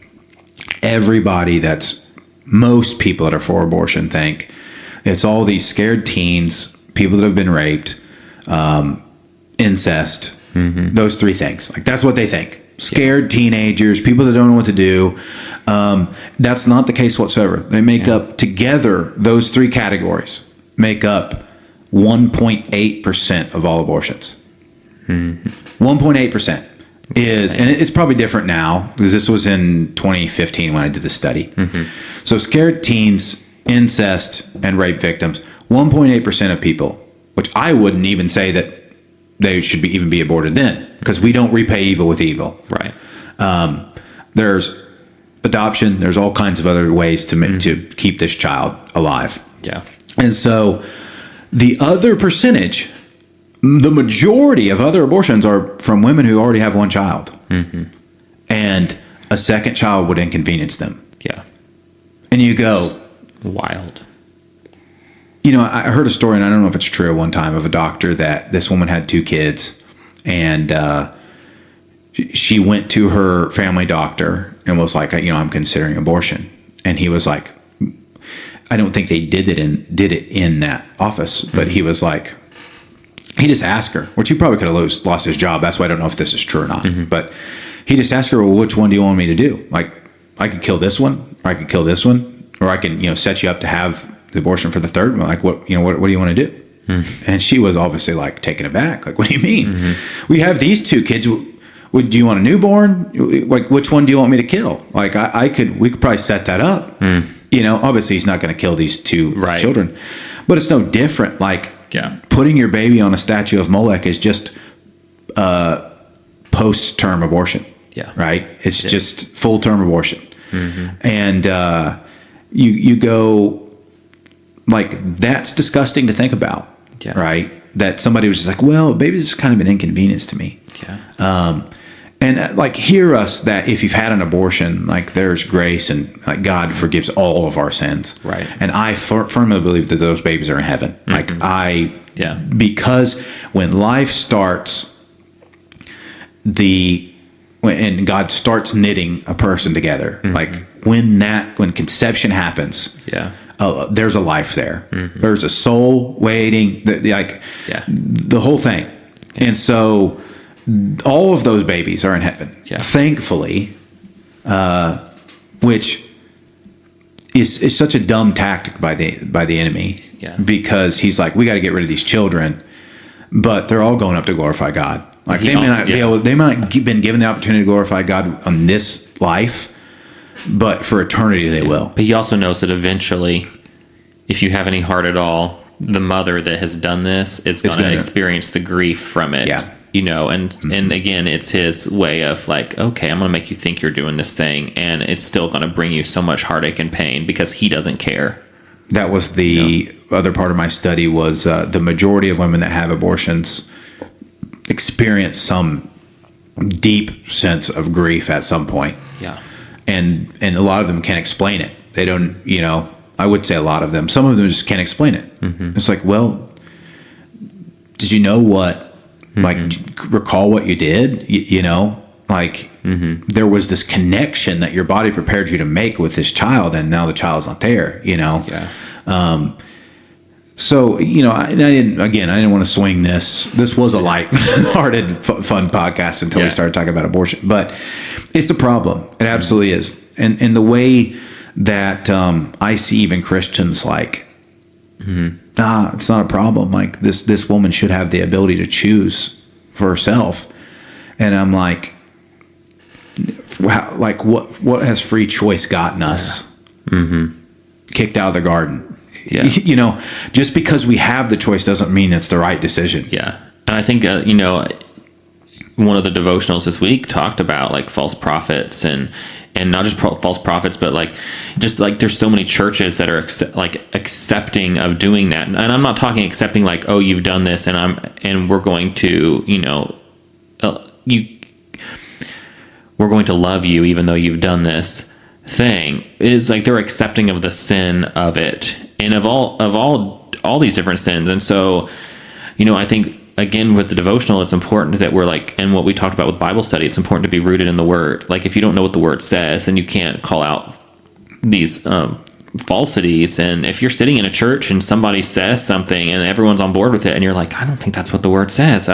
Most people that are for abortion think it's all these scared teens, people that have been raped, incest, those three things. Like, that's what they think. Scared teenagers, people that don't know what to do. That's not the case whatsoever. They make up together, those three categories make up 1.8% of all abortions. 1.8% is, and it's probably different now because this was in 2015 when I did the study. So scared teens, incest, and rape victims, 1.8% of people, which I wouldn't even say that they should even be aborted then, because we don't repay evil with evil. Right. There's adoption. There's all kinds of other ways to keep this child alive. Yeah. And so the other percentage, the majority of other abortions are from women who already have one child. And a second child would inconvenience them. Yeah. And you go... Just wild. I heard a story, and I don't know if it's true, one time of a doctor that this woman had 2 kids, and she went to her family doctor and was like, I'm considering abortion. And he was like, I don't think they did it in that office, but he was like, he just asked her, which he probably could have lost his job. That's why I don't know if this is true or not. But he just asked her, well, which one do you want me to do? Like, I could kill this one, or I could kill this one, or I can, set you up to have the abortion for the third one. Like, what do you want to do? And she was obviously like taken aback. Like, what do you mean? We have these 2 kids. Do you want a newborn? Like, which one do you want me to kill? Like, we could probably set that up. Obviously he's not going to kill these 2 children, but it's no different. Like, putting your baby on a statue of Molech is just post-term abortion. Yeah. Right. It's just full-term abortion. And you go like, that's disgusting to think about. Yeah. Right. That somebody was just like, well, baby's just kind of an inconvenience to me. Yeah. And like, hear us that if you've had an abortion, like there's grace and like God forgives all of our sins. Right. And I firmly believe that those babies are in heaven. Like because when life starts, when God starts knitting a person together, like when conception happens, there's a life there. There's a soul waiting, the whole thing. Yeah. And so all of those babies are in heaven, thankfully, which is such a dumb tactic by the enemy, because he's like, we got to get rid of these children, but they're all going up to glorify God. Like they may not have been given the opportunity to glorify God on this life, but for eternity they will. But he also knows that eventually, if you have any heart at all, the mother that has done this is going to experience the grief from it. Yeah. And again, it's his way of like, okay, I'm going to make you think you're doing this thing, and it's still going to bring you so much heartache and pain because he doesn't care. That was the other part of my study was the majority of women that have abortions experience some deep sense of grief at some point. Yeah. And a lot of them can't explain it. They don't, I would say a lot of them. Some of them just can't explain it. It's like, well, did you know what, like, recall what you did? There was this connection that your body prepared you to make with this child, and now the child's not there, Yeah. So, I didn't want to swing this. This was a light-hearted, fun podcast until we started talking about abortion. But it's a problem. It absolutely is. And the way that I see even Christians like, it's not a problem. Like, this woman should have the ability to choose for herself. And I'm like, wow, like what has free choice gotten us? Kicked out of the garden. Yeah. Just because we have the choice doesn't mean it's the right decision. Yeah. And I think, one of the devotionals this week talked about like false prophets and not just false prophets, but like, just like there's so many churches that are accepting of doing that. And I'm not talking accepting like, oh, you've done this and we're going to, we're going to love you even though you've done this thing. Is like they're accepting of the sin of it and of all these different sins. And so, I think again with the devotional, it's important that we're like, and what we talked about with Bible study, it's important to be rooted in the Word. Like if you don't know what the Word says, then you can't call out these falsities. And if you're sitting in a church and somebody says something and everyone's on board with it, and you're like, I don't think that's what the Word says.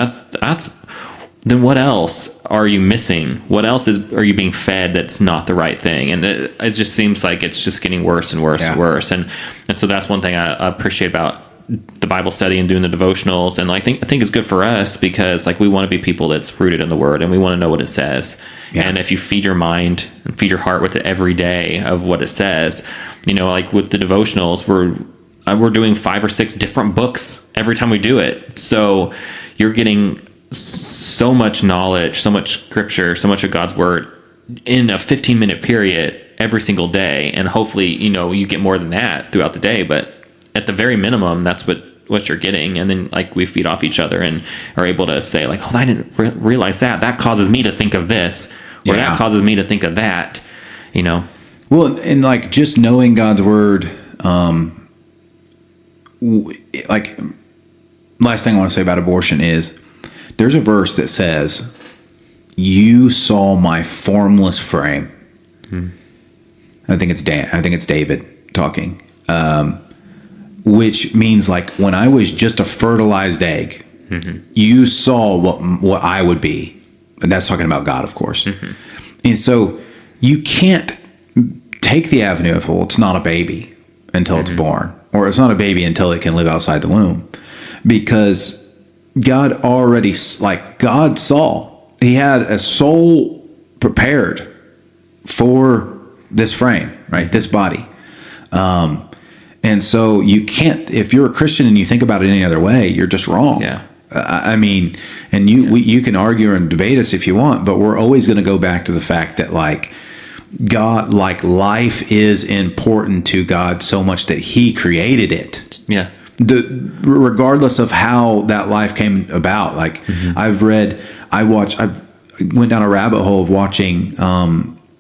Then what else are you missing? What else are you being fed that's not the right thing? And it just seems like it's just getting worse and worse and worse. And so that's one thing I appreciate about the Bible study and doing the devotionals. And I think it's good for us because like we want to be people that's rooted in the Word and we want to know what it says. Yeah. And if you feed your mind and feed your heart with it every day of what it says, like with the devotionals, we're doing 5 or 6 different books every time we do it. So you're getting so much knowledge, so much scripture, so much of God's Word in a 15-minute period every single day. And hopefully, you get more than that throughout the day. But at the very minimum, that's what you're getting. And then like we feed off each other and are able to say like, oh, I didn't realize that causes me to think of this, or that causes me to think of that, Well, and like just knowing God's Word, like last thing I want to say about abortion is there's a verse that says, you saw my formless frame. I think it's David talking, which means like when I was just a fertilized egg, you saw what I would be. And that's talking about God, of course. And so you can't take the avenue of, well, it's not a baby until it's born, or it's not a baby until it can live outside the womb, because God saw, he had a soul prepared for this frame, right? This body. And so you can't, if you're a Christian and you think about it any other way, you're just wrong. Yeah. I mean, and you can argue and debate us if you want, but we're always going to go back to the fact that like God, like life is important to God so much that He created it. Yeah. Regardless of how that life came about. Like I went down a rabbit hole of watching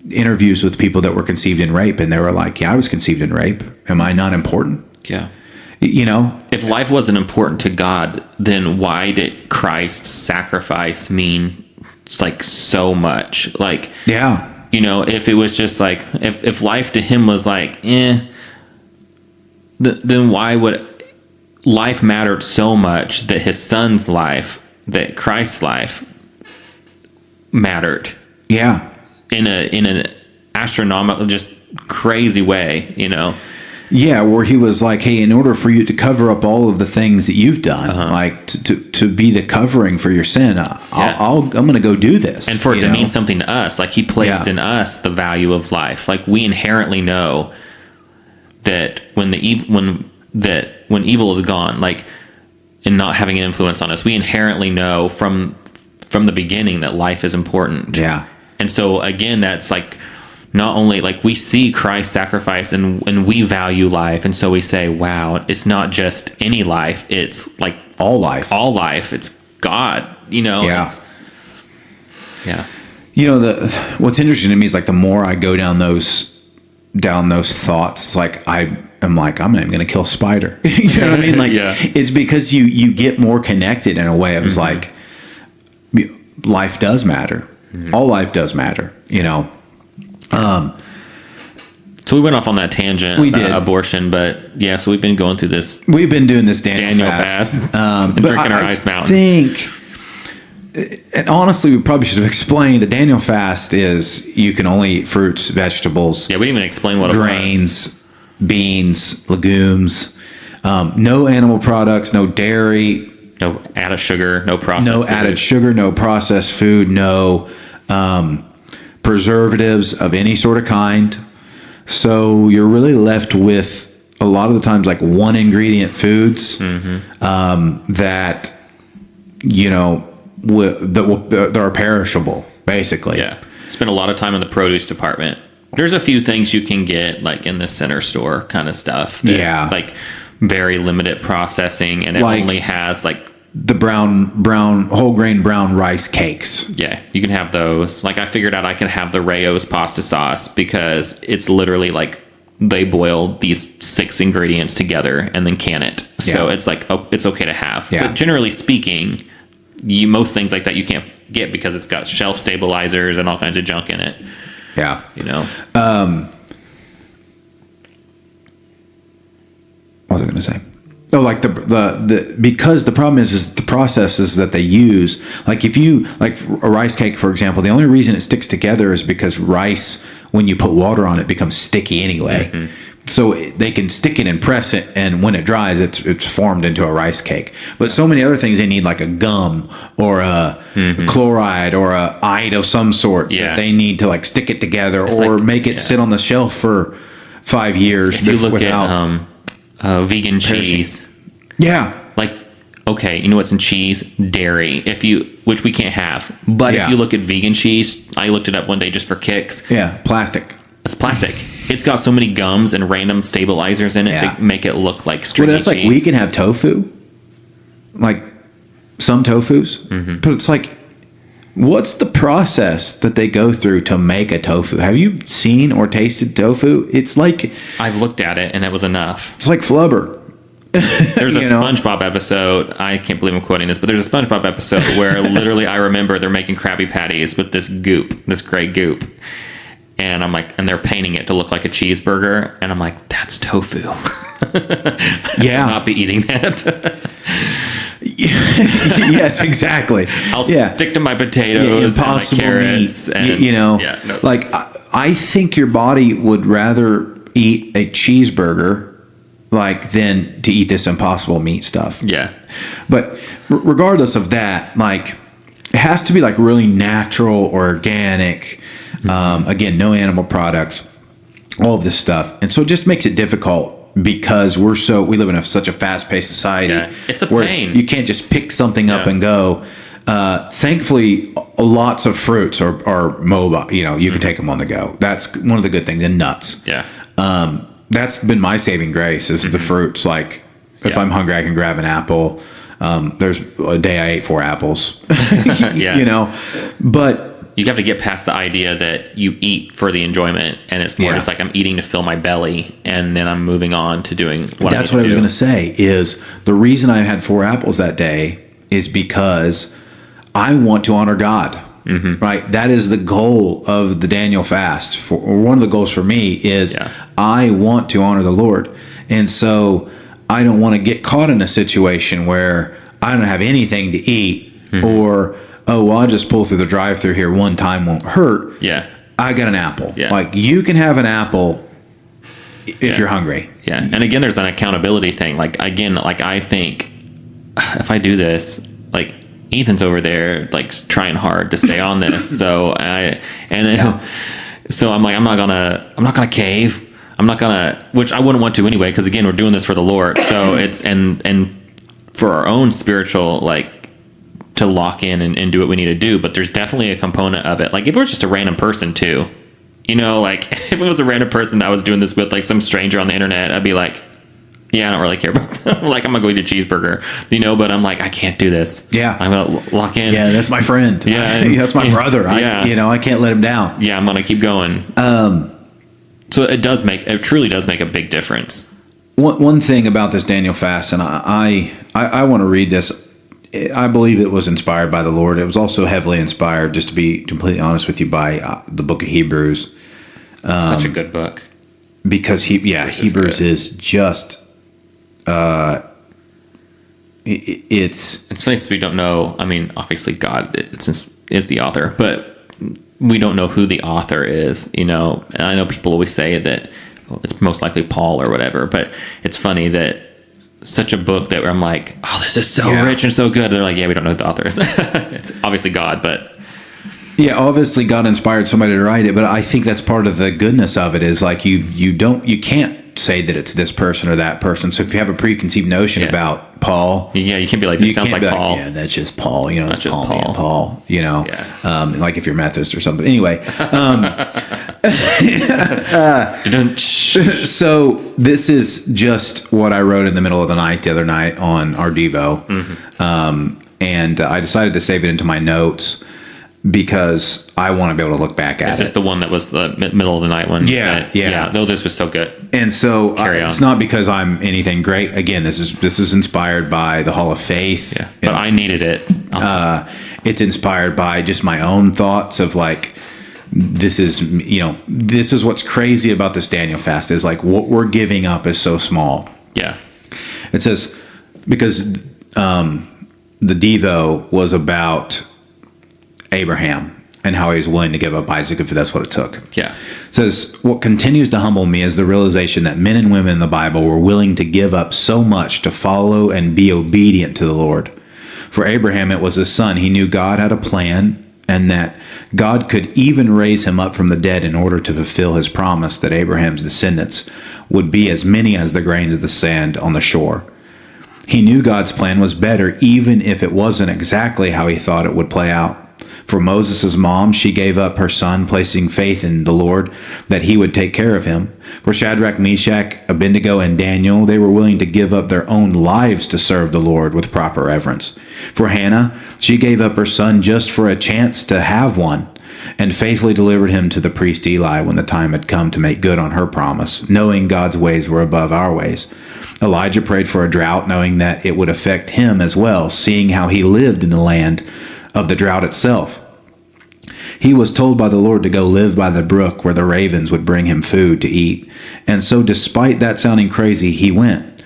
interviews with people that were conceived in rape, and they were like, yeah, I was conceived in rape. Am I not important? Yeah. You know, if life wasn't important to God, then why did Christ's sacrifice mean like so much? Like, yeah, you know, if it was just like, if life to Him was like, then why would life mattered so much that His Son's life, that Christ's life mattered? Yeah. In an astronomical, just crazy way, you know? Yeah, where He was like, hey, in order for you to cover up all of the things that you've done, like to be the covering for your sin, I'm going to go do this. And for it to mean something to us, like He placed in us the value of life. Like we inherently know that when evil is gone, like, and not having an influence on us, we inherently know from the beginning that life is important. Yeah. And so again, that's like, not only like we see Christ's sacrifice and we value life. And so we say, wow, it's not just any life. It's like all life. It's God, you know? Yeah. Yeah. You know, what's interesting to me is like, the more I go down those thoughts, like I'm not even going to kill a spider. You know what I mean? Like, it's because you get more connected in a way. It was like, life does matter. All life does matter, you know? So we went off on that tangent. We did. Abortion, but yeah, so we've been going through this. We've been doing this Daniel fast. And drinking our ice mountain. I think, and honestly, we probably should have explained, a Daniel fast is you can only eat fruits, vegetables. Yeah, we didn't even explain what grains, it was. Beans, legumes, no animal products, no dairy. No added sugar, no processed No food. added sugar, no processed food, no preservatives of any sort of kind. So you're really left with a lot of the times like one ingredient foods that, you know, that are perishable, basically. Yeah. Spend a lot of time in the produce department. There's a few things you can get like in the center store kind of stuff. Yeah. Like very limited processing, and it Like only has like the brown whole grain brown rice cakes. Yeah, you can have those. Like I figured out I can have the Rayo's pasta sauce because it's literally like they boil these 6 ingredients together and then can it. So it's like, oh, it's okay to have. Yeah. But generally speaking, most things like that you can't get because it's got shelf stabilizers and all kinds of junk in it. Yeah. You know? What was I going to say? Oh, like the because the problem is the processes that they use. Like if you like a rice cake, for example, the only reason it sticks together is because rice, when you put water on it, becomes sticky anyway. So they can stick it and press it, and when it dries, it's formed into a rice cake. But so many other things they need, like a gum or a chloride or a ide of some sort that they need to like stick it together or like, make it sit on the shelf for 5 years. If you look at vegan cheese. Yeah. Like, okay, you know what's in cheese? Dairy. Which we can't have. But if you look at vegan cheese, I looked it up one day just for kicks. Yeah, plastic. It's plastic. It's got so many gums and random stabilizers in it to make it look like stringy that's cheese. Like we can have tofu. Like some tofus. But it's like, what's the process that they go through to make a tofu? Have you seen or tasted tofu? It's like... I've looked at it, and it was enough. It's like flubber. There's a SpongeBob episode. I can't believe I'm quoting this, but there's a SpongeBob episode where literally I remember they're making Krabby Patties with this goop, this gray goop. And I'm like, and they're painting it to look like a cheeseburger. And I'm like, that's tofu. Yeah. I'll not be eating that. Yes, exactly. I'll stick to my potatoes and my carrots. Meat, and, like I think your body would rather eat a cheeseburger than to eat this impossible meat stuff. Yeah. But regardless of that, like it has to be like really natural or organic. Again, no animal products, all of this stuff. And so it just makes it difficult because we live in such a fast-paced society. Yeah, it's a where pain. you can't just pick something up and go. Thankfully, lots of fruits are mobile. You can take them on the go. That's one of the good things. And nuts. Yeah. That's been my saving grace is the fruits. Like if I'm hungry, I can grab an apple. There's a day I ate 4 apples. Yeah. But You have to get past the idea that you eat for the enjoyment, and it's more just like I'm eating to fill my belly, and then I'm moving on to doing what that's I what I need was to going to say is the reason I had 4 apples that day is because I want to honor God. Right? That is the goal of the Daniel fast. One of the goals for me is I want to honor the Lord. And so I don't want to get caught in a situation where I don't have anything to eat or, oh, well, I'll just pull through the drive-thru here. One time won't hurt. Yeah. I got an apple. Yeah. Like you can have an apple if you're hungry. Yeah. And again, there's an accountability thing. Like, again, like I think if I do this, like Ethan's over there, like trying hard to stay on this. So I'm like, I'm not gonna cave. I'm not gonna, which I wouldn't want to anyway, because again, we're doing this for the Lord. So it's and for our own spiritual, like, to lock in and do what we need to do. But there's definitely a component of it. Like if it was just a random person too, like if it was a random person that I was doing this with, like some stranger on the internet, I'd be like, yeah, I don't really care about them. Like I'm gonna go eat a cheeseburger, but I'm like, I can't do this. Yeah. I'm gonna lock in. Yeah, that's my friend. Yeah. That's my brother. I can't let him down. Yeah, I'm gonna keep going. So it truly does make a big difference. One thing about this Daniel fast, and I want to read this. I believe it was inspired by the Lord. It was also heavily inspired, just to be completely honest with you, by the book of Hebrews. Such a good book. Because Hebrews is just it's funny since we don't know. I mean, obviously God is the author, but we don't know who the author is. And I know people always say that it's most likely Paul or whatever, but it's funny that such a book that where I'm like, oh, this is so rich and so good. They're like, yeah, we don't know who the author is. It's obviously God, but yeah, obviously God inspired somebody to write it, but I think that's part of the goodness of it is like you can't say that it's this person or that person. So if you have a preconceived notion about Paul, you can't be like, this sounds like Paul. Yeah, that's just Paul. That's just Paul. Paul. Like if you're Methodist or something. Anyway, so this is just what I wrote in the middle of the night the other night on our Devo, and I decided to save it into my notes because I want to be able to look back at it. Is this the one that was the middle of the night one? Yeah. No, this was so good. And so it's not because I'm anything great. Again, this is inspired by the Hall of Faith. Yeah, but I needed it. It's inspired by just my own thoughts of like, this is what's crazy about this Daniel fast is like what we're giving up is so small. Yeah. It says, because the Devo was about Abraham and how he was willing to give up Isaac if that's what it took. Yeah. It says, what continues to humble me is the realization that men and women in the Bible were willing to give up so much to follow and be obedient to the Lord. For Abraham, it was his son. He knew God had a plan and that God could even raise him up from the dead in order to fulfill his promise that Abraham's descendants would be as many as the grains of the sand on the shore. He knew God's plan was better even if it wasn't exactly how he thought it would play out. For Moses' mom, she gave up her son, placing faith in the Lord that he would take care of him. For Shadrach, Meshach, Abednego, and Daniel, they were willing to give up their own lives to serve the Lord with proper reverence. For Hannah, she gave up her son just for a chance to have one, and faithfully delivered him to the priest Eli when the time had come to make good on her promise, knowing God's ways were above our ways. Elijah prayed for a drought, knowing that it would affect him as well, seeing how he lived in the land of the drought itself. He was told by the Lord to go live by the brook where the ravens would bring him food to eat. And so despite that sounding crazy, he went.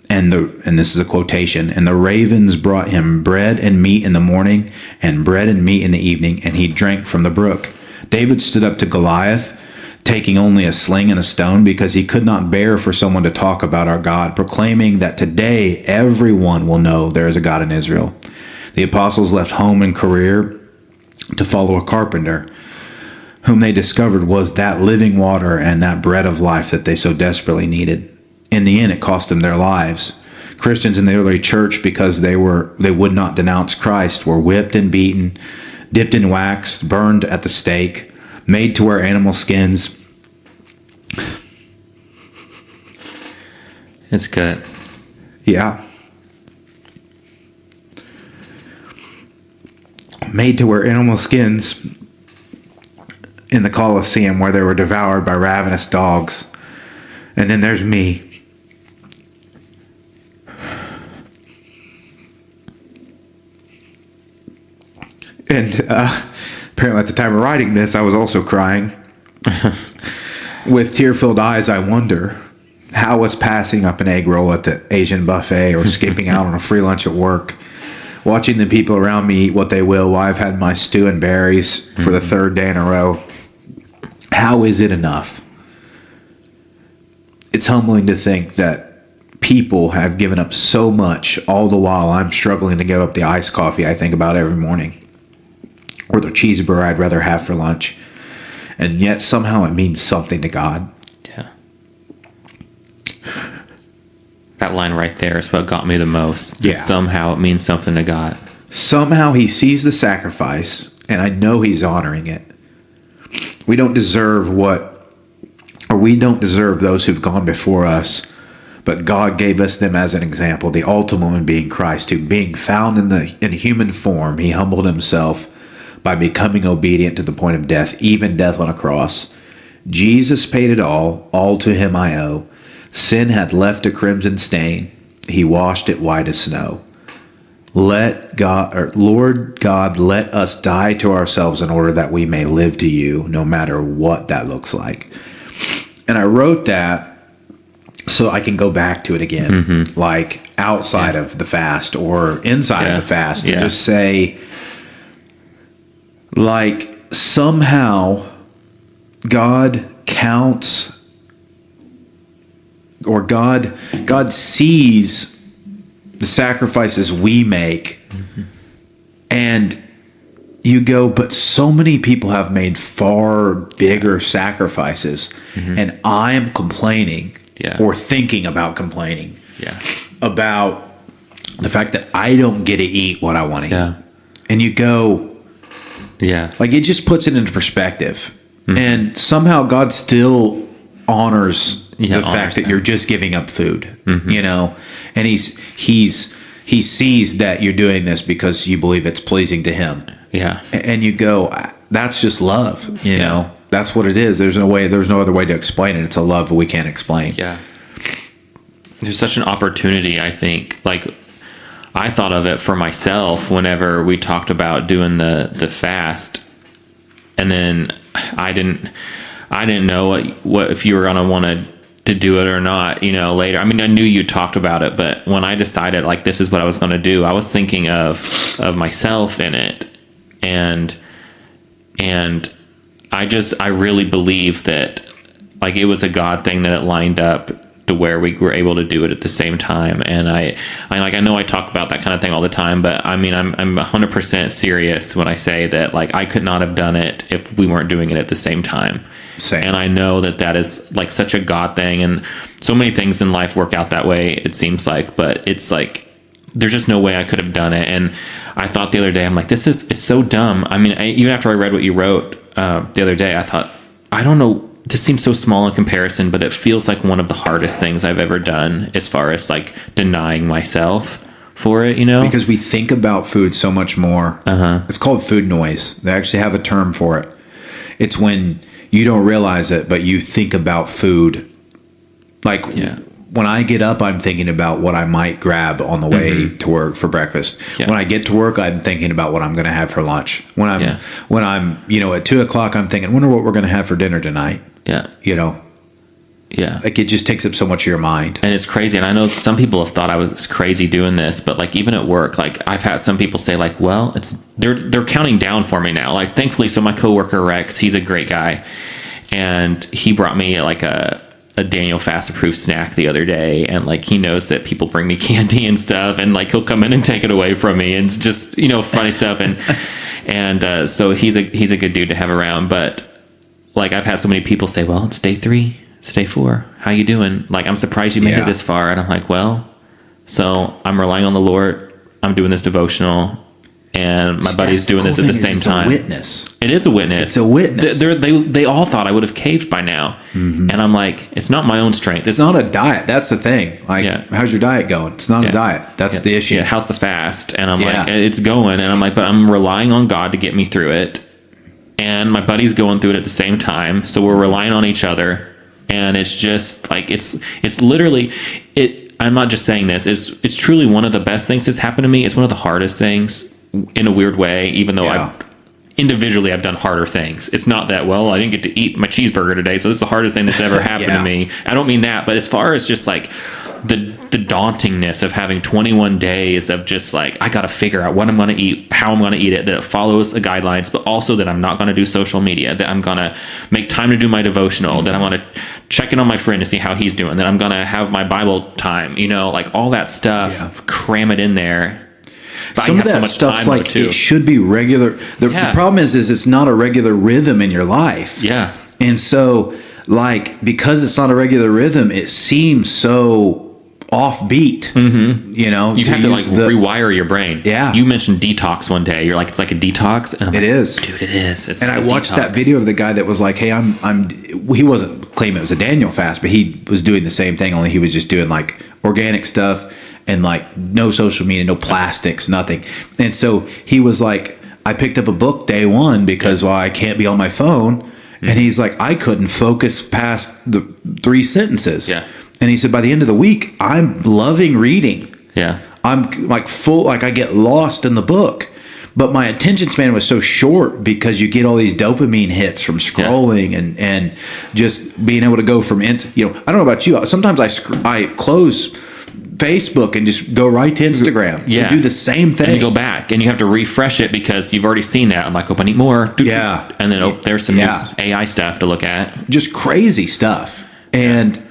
And this is a quotation, and the ravens brought him bread and meat in the morning and bread and meat in the evening, and he drank from the brook. David stood up to Goliath, taking only a sling and a stone, because he could not bear for someone to talk about our God, proclaiming that today everyone will know there is a God in Israel. The apostles left home and career to follow a carpenter, whom they discovered was that living water and that bread of life that they so desperately needed. in the end, it cost them their lives. Christians in the early church, because they would not denounce Christ, were whipped and beaten, dipped in wax, burned at the stake, made to wear animal skins. It's good. Yeah. Made to wear animal skins in the Colosseum, where they were devoured by ravenous dogs. And then there's me. And apparently at the time of writing this, I was also crying. With tear-filled eyes, I wonder how was passing up an egg roll at the Asian buffet, or skipping out on a free lunch at work, watching the people around me eat what they will while I've had my stew and berries for the third day in a row. How is it enough? It's humbling to think that people have given up so much, all the while I'm struggling to give up the iced coffee I think about every morning, or the cheeseburger I'd rather have for lunch. And yet somehow it means something to God. Yeah. That line right there is what got me the most. Yeah. Somehow it means something to God. Somehow he sees the sacrifice, and I know he's honoring it. We don't deserve we don't deserve those who've gone before us, but God gave us them as an example. The ultimate one being Christ, who, being found in human form, he humbled himself by becoming obedient to the point of death, even death on a cross. Jesus paid it all to him I owe. Sin had left a crimson stain, he washed it white as snow. Lord God, let us die to ourselves in order that we may live to you, no matter what that looks like. And I wrote that so I can go back to it again, like outside of the fast or inside of the fast, and just say, like, somehow God counts, or God sees the sacrifices we make, and you go, but so many people have made far bigger sacrifices, and I am complaining or thinking about complaining about the fact that I don't get to eat what I want to eat. And you go, like, it just puts it into perspective. And somehow God still honors the fact that you're just giving up food, you know, and he sees that you're doing this because you believe it's pleasing to him. And you go, that's just love, you know, that's what it is. There's no other way to explain it. It's a love we can't explain. There's such an opportunity, I think. Like, I thought of it for myself whenever we talked about doing the fast, and then I didn't know what if you were gonna want to do it or not, you know, later. I mean, I knew you talked about it, but when I decided, like, this is what I was going to do, I was thinking of myself in it. And I really believe that, like, it was a God thing that it lined up to where we were able to do it at the same time. And I know I talk about that kind of thing all the time, but I mean, I'm 100% serious when I say that, like, I could not have done it if we weren't doing it at the same time. Same. And I know that is, like, such a God thing, and so many things in life work out that way, it seems like, but it's like, there's just no way I could have done it. And I thought the other day, I'm like, it's so dumb. I mean, even after I read what you wrote the other day, I thought, I don't know, this seems so small in comparison, but it feels like one of the hardest things I've ever done as far as, like, denying myself for it, you know? Because we think about food so much more. It's called food noise. They actually have a term for it. It's when you don't realize it, but you think about food. Like, when I get up, I'm thinking about what I might grab on the way to work for breakfast. When I get to work, I'm thinking about what I'm going to have for lunch. When I'm, you know, at 2:00, I'm thinking, wonder what we're going to have for dinner tonight. You know? Like, it just takes up so much of your mind. And it's crazy. And I know some people have thought I was crazy doing this, but, like, even at work, like, I've had some people say, like, well, they're counting down for me now. Like, thankfully, so my coworker Rex, he's a great guy, and he brought me, like, a Daniel Fast approved snack the other day, and, like, he knows that people bring me candy and stuff, and, like, he'll come in and take it away from me, and it's just, you know, funny stuff. And so he's a good dude to have around. But, like, I've had so many people say, well, it's day 3. it's day 4. How you doing? Like, I'm surprised you made Yeah. it this far. And I'm like, well, so I'm relying on the Lord. I'm doing this devotional. And my buddy's doing this at the same time. It's a witness. It is a witness. It's a witness. They all thought I would have caved by now. And I'm like, it's not my own strength. It's not a diet. That's the thing. Like, Yeah. how's your diet going? It's not a diet. That's the issue. Yeah, how's the fast? And I'm Yeah. like, it's going. And I'm like, but I'm relying on God to get me through it. And my buddy's going through it at the same time. So we're relying on each other. And it's just like, it's literally, I'm not just saying this. It's truly one of the best things that's happened to me. It's one of the hardest things in a weird way, even though Yeah. individually I've done harder things. It's not that, well, I didn't get to eat my cheeseburger today, so this is the hardest thing that's ever happened Yeah. to me. I don't mean that, but as far as just like the dauntingness of having 21 days of just like, I got to figure out what I'm going to eat, how I'm going to eat it, that it follows the guidelines, but also that I'm not going to do social media, that I'm going to make time to do my devotional, that I'm going to check in on my friend to see how he's doing, that I'm going to have my Bible time, like all that stuff, Yeah. cram it in there. But Some I of have so that much stuff's time, like, though, too. it should be regular. The problem is it's not a regular rhythm in your life. Yeah. And so, like, because it's not a regular rhythm, it seems so offbeat. Mm-hmm. You have to like rewire your brain. Yeah. You mentioned detox one day. You're like, it's like a detox. And I'm It like, is. dude, it is. It's And like I a watched that detox. video of the guy that was like, hey, he wasn't claiming it was a Daniel fast, but he was doing the same thing, only he was just doing like organic stuff and like no social media, no plastics, nothing. And so he was like, I picked up a book day 1 because, well, I can't be on my phone. And he's like, I couldn't focus past the 3 sentences. Yeah. And he said, by the end of the week, I'm loving reading. Yeah. I'm like full, like I get lost in the book. But my attention span was so short because you get all these dopamine hits from scrolling and just being able to go from, I don't know about you. Sometimes I close Facebook and just go right to Instagram. Yeah. To do the same thing. And you go back and you have to refresh it because you've already seen that. I'm like, I need more. Yeah. And then there's some Yeah. new AI stuff to look at. Just crazy stuff. And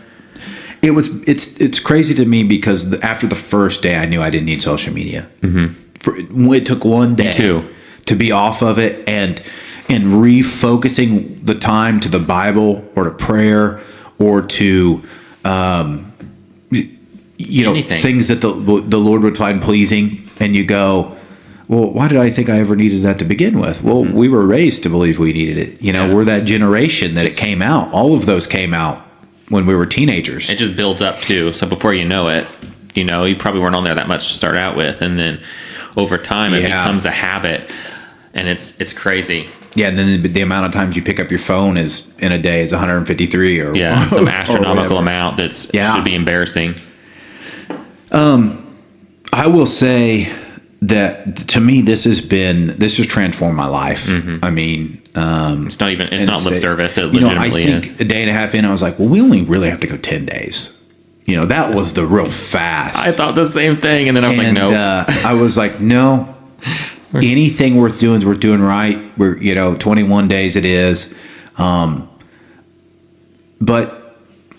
it's crazy to me because after the first day, I knew I didn't need social media. Mm-hmm. It took one day too. to be off of it and refocusing the time to the Bible or to prayer or to Anything. things that the Lord would find pleasing. And you go, well, why did I think I ever needed that to begin with? Well, we were raised to believe we needed it. We're that generation that it came out. All of those came out when we were teenagers. It just builds up too. So before you know it, you probably weren't on there that much to start out with. And then over time, it becomes a habit. And it's crazy. Yeah, and then the amount of times you pick up your phone is in a day is 153 or some or astronomical whatever. amount should be embarrassing. I will say that to me, this has transformed my life. Mm-hmm. I mean, It's not lip service. It I legitimately think is. a day and a half in, I was like, well, we only really have to go 10 days. That was the real fast. I thought the same thing. And then I was like, no. I was like, no, anything worth doing is worth doing right. We're, 21 days it is. But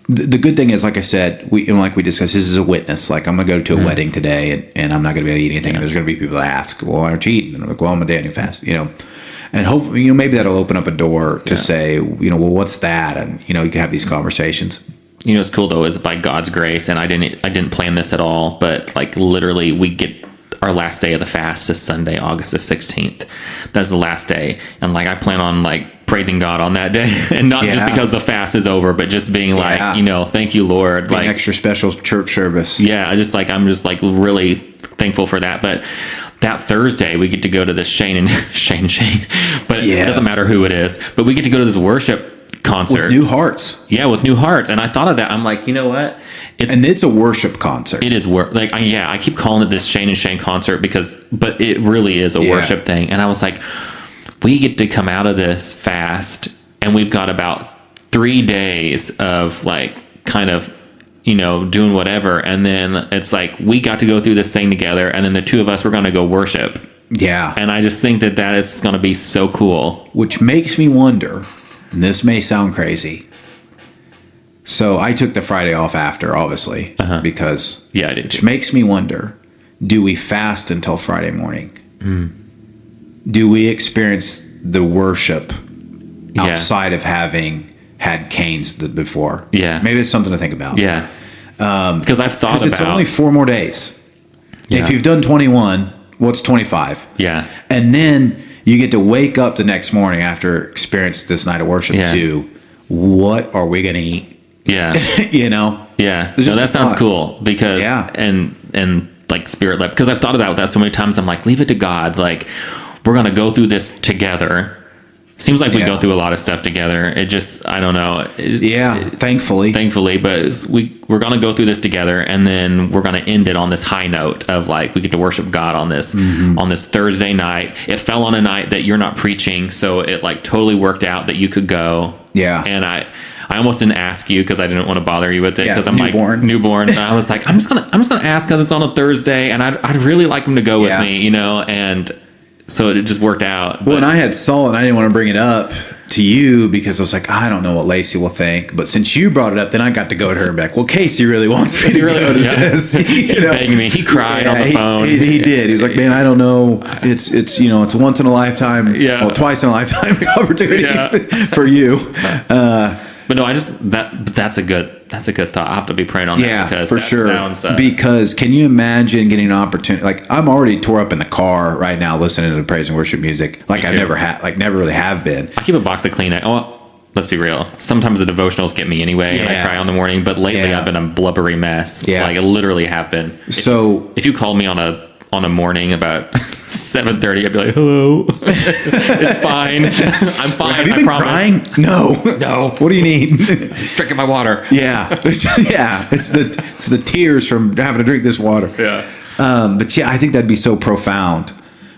the good thing is, like I said, like we discussed, this is a witness. Like, I'm going to go to a wedding today and I'm not going to be able to eat anything. And there's going to be people that ask, well, why aren't you eating? And I'm like, well, I'm a Daniel fast, and hope, maybe that'll open up a door to say, well, what's that? And, you can have these conversations. What's cool though is by God's grace, and I didn't plan this at all, but like literally we get our last day of the fast is Sunday, August the 16th. That's the last day. And like I plan on like praising God on that day. And not just because the fast is over, but just being like, thank you, Lord. Like extra special church service. Yeah, I'm just like really thankful for that. But that Thursday we get to go to this Shane, but it doesn't matter who it is. But we get to go to this worship concert. With new hearts. Yeah, with new hearts. And I thought of that. I'm like, you know what? It's a worship concert. It is I keep calling it this Shane and Shane concert but it really is a worship thing. And I was like, we get to come out of this fast and we've got about 3 days of like kind of, doing whatever. And then it's like, we got to go through this thing together. And then the two of us were going to go worship. Yeah. And I just think that is going to be so cool. Which makes me wonder, and this may sound crazy. So I took the Friday off after, obviously, because I did which too. makes me wonder: do we fast until Friday morning? Do we experience the worship outside of having had canes before. Yeah. Maybe it's something to think about. Yeah. Because I've thought Because about it's only 4 more days. Yeah. If you've done 21, what's 25? Yeah. And then you get to wake up the next morning after experiencing this night of worship Yeah. to what are we going to eat? Yeah. You know? Yeah. It's No, just that a sounds thought. cool because, Yeah. and like spirit led, because I've thought about that so many times. I'm like, leave it to God. Like, we're going to go through this together. Seems like we Yeah. go through a lot of stuff together. It just, I don't know. Thankfully. But we're going to go through this together, and then we're going to end it on this high note of like, we get to worship God on this, on this Thursday night. It fell on a night that you're not preaching. So it like totally worked out that you could go. Yeah. And I almost didn't ask you because I didn't want to bother you with it Yeah, because I'm newborn. like newborn. And I was like, I'm just gonna ask because it's on a Thursday, and I'd really like him to go with Yeah. me, you know. And so it just worked out. Well, and I had salt, and I didn't want to bring it up to you because I was like, I don't know what Lacey will think. But since you brought it up, then I got to go to her and be like, well, Casey really wants me to go to this. He's begging me. He cried on the phone. He did. He was like, man, I don't know. It's it's a once in a lifetime, twice in a lifetime opportunity for you. But no, that's a good thought. I have to be praying on that Yeah, because for that sure. sounds, because can you imagine getting an opportunity? Like I'm already tore up in the car right now listening to the praise and worship music. Like I too. never really have been. I keep a box of Kleenex. Oh, let's be real. Sometimes the devotionals get me anyway, and I Yeah. cry on the morning. But lately, Yeah. I've been a blubbery mess. Yeah. Like I literally have been. So If you called me on a morning about 7:30, I'd be like, "Hello, it's fine. I'm fine. have you I been promise." crying? No. What do you need? Drinking my water. Yeah. Yeah. It's the tears from having to drink this water. Yeah. But yeah, I think that'd be so profound,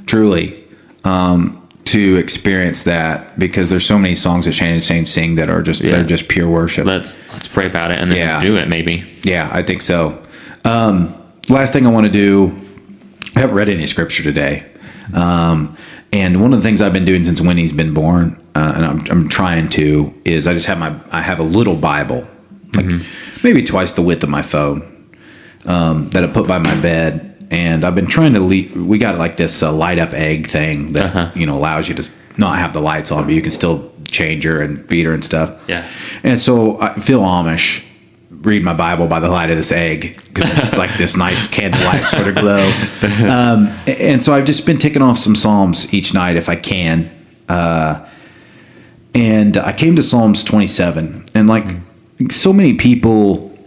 truly, to experience that because there's so many songs that Shane and Shane sing that are just they're just pure worship. Let's pray about it and then do it. Maybe. Yeah, I think so. Last thing I want to do, I haven't read any scripture today. And one of the things I've been doing since Winnie's been born, and I'm trying to, is I have a little Bible, like maybe twice the width of my phone, that I put by my bed. And I've been trying to we got like this light up egg thing that, allows you to not have the lights on, but you can still change her and feed her and stuff. Yeah. And so I feel Amish. Read my Bible by the light of this egg because it's like this nice candlelight sort of glow. And so I've just been ticking off some Psalms each night if I can. And I came to Psalms 27, and like so many people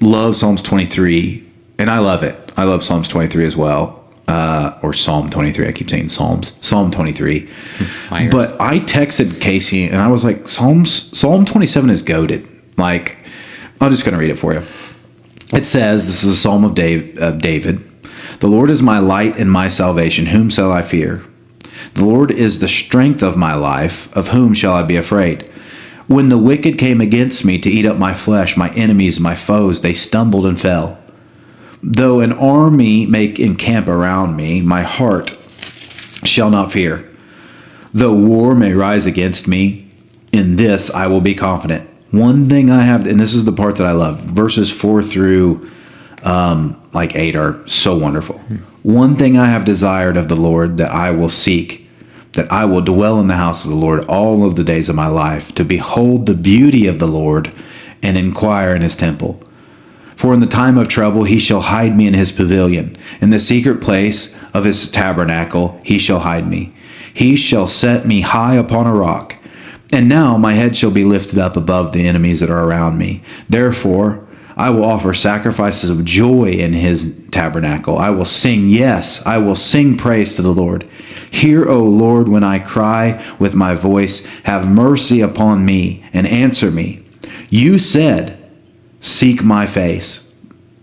love Psalms 23, and I love it. I love Psalms 23 as well. Or Psalm 23. I keep saying Psalms. Psalm 23. But I texted Casey and I was like, Psalm 27 is goated. Like, I'm just going to read it for you. It says, this is a Psalm of David. The Lord is my light and my salvation. Whom shall I fear? The Lord is the strength of my life. Of whom shall I be afraid? When the wicked came against me to eat up my flesh, my enemies, my foes, they stumbled and fell. Though an army make encamp around me, my heart shall not fear. Though war may rise against me, in this I will be confident. One thing I have, and this is the part that I love, verses 4 through 8 are so wonderful. One thing I have desired of the Lord that I will seek, that I will dwell in the house of the Lord all of the days of my life, to behold the beauty of the Lord and inquire in his temple. For in the time of trouble he shall hide me in his pavilion. In the secret place of his tabernacle he shall hide me. He shall set me high upon a rock. And now my head shall be lifted up above the enemies that are around me. Therefore I will offer sacrifices of joy in his tabernacle. I will sing, yes, I will sing praise to the Lord. Hear, O Lord, when I cry with my voice. Have mercy upon me and answer me. You said, seek my face.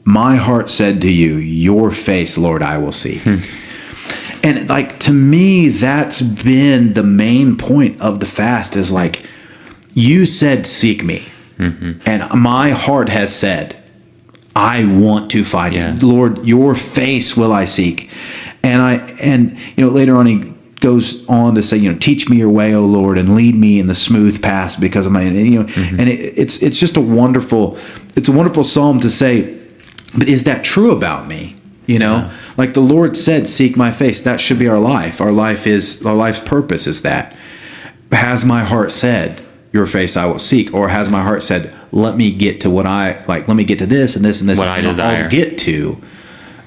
My heart said to you, your face, Lord, I will seek. And like, to me, that's been the main point of the fast is like, you said, seek me. And my heart has said, I want to find you. Lord, your face will I seek. And later on he goes on to say, teach me your way, O Lord, and lead me in the smooth paths because of my, and it's just a wonderful psalm to say, but is that true about me? Like the Lord said, seek my face. That should be our life. Our life's purpose is that. Has my heart said, your face I will seek? Or has my heart said, let me get to what I like, let me get to this and this and this. What I desire. I'll get to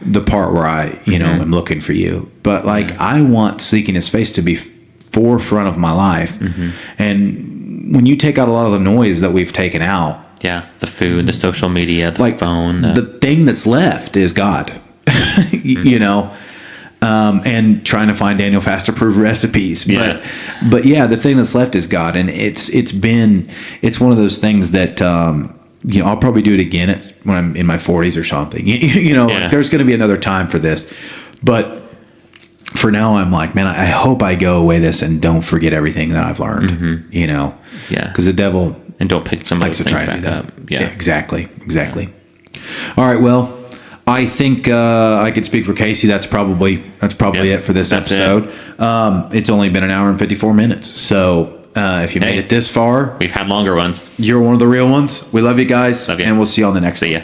the part where I, am looking for you. But like, I want seeking his face to be forefront of my life. And when you take out a lot of the noise that we've taken out, the food, the social media, the phone, the thing that's left is God, and trying to find Daniel Fast approved recipes. But the thing that's left is God. And it's one of those things that, I'll probably do it again when I'm in my 40s or something. Like there's going to be another time for this. But for now, I'm like, man, I hope I go away this and don't forget everything that I've learned, because the devil... And don't pick some of those things back up. Yeah, exactly. All right, well, I think I could speak for Casey. That's probably it for this episode. It's only been an hour and 54 minutes. So if you made it this far, we've had longer ones. You're one of the real ones. We love you guys. Love you. And we'll see you on the next one. See ya.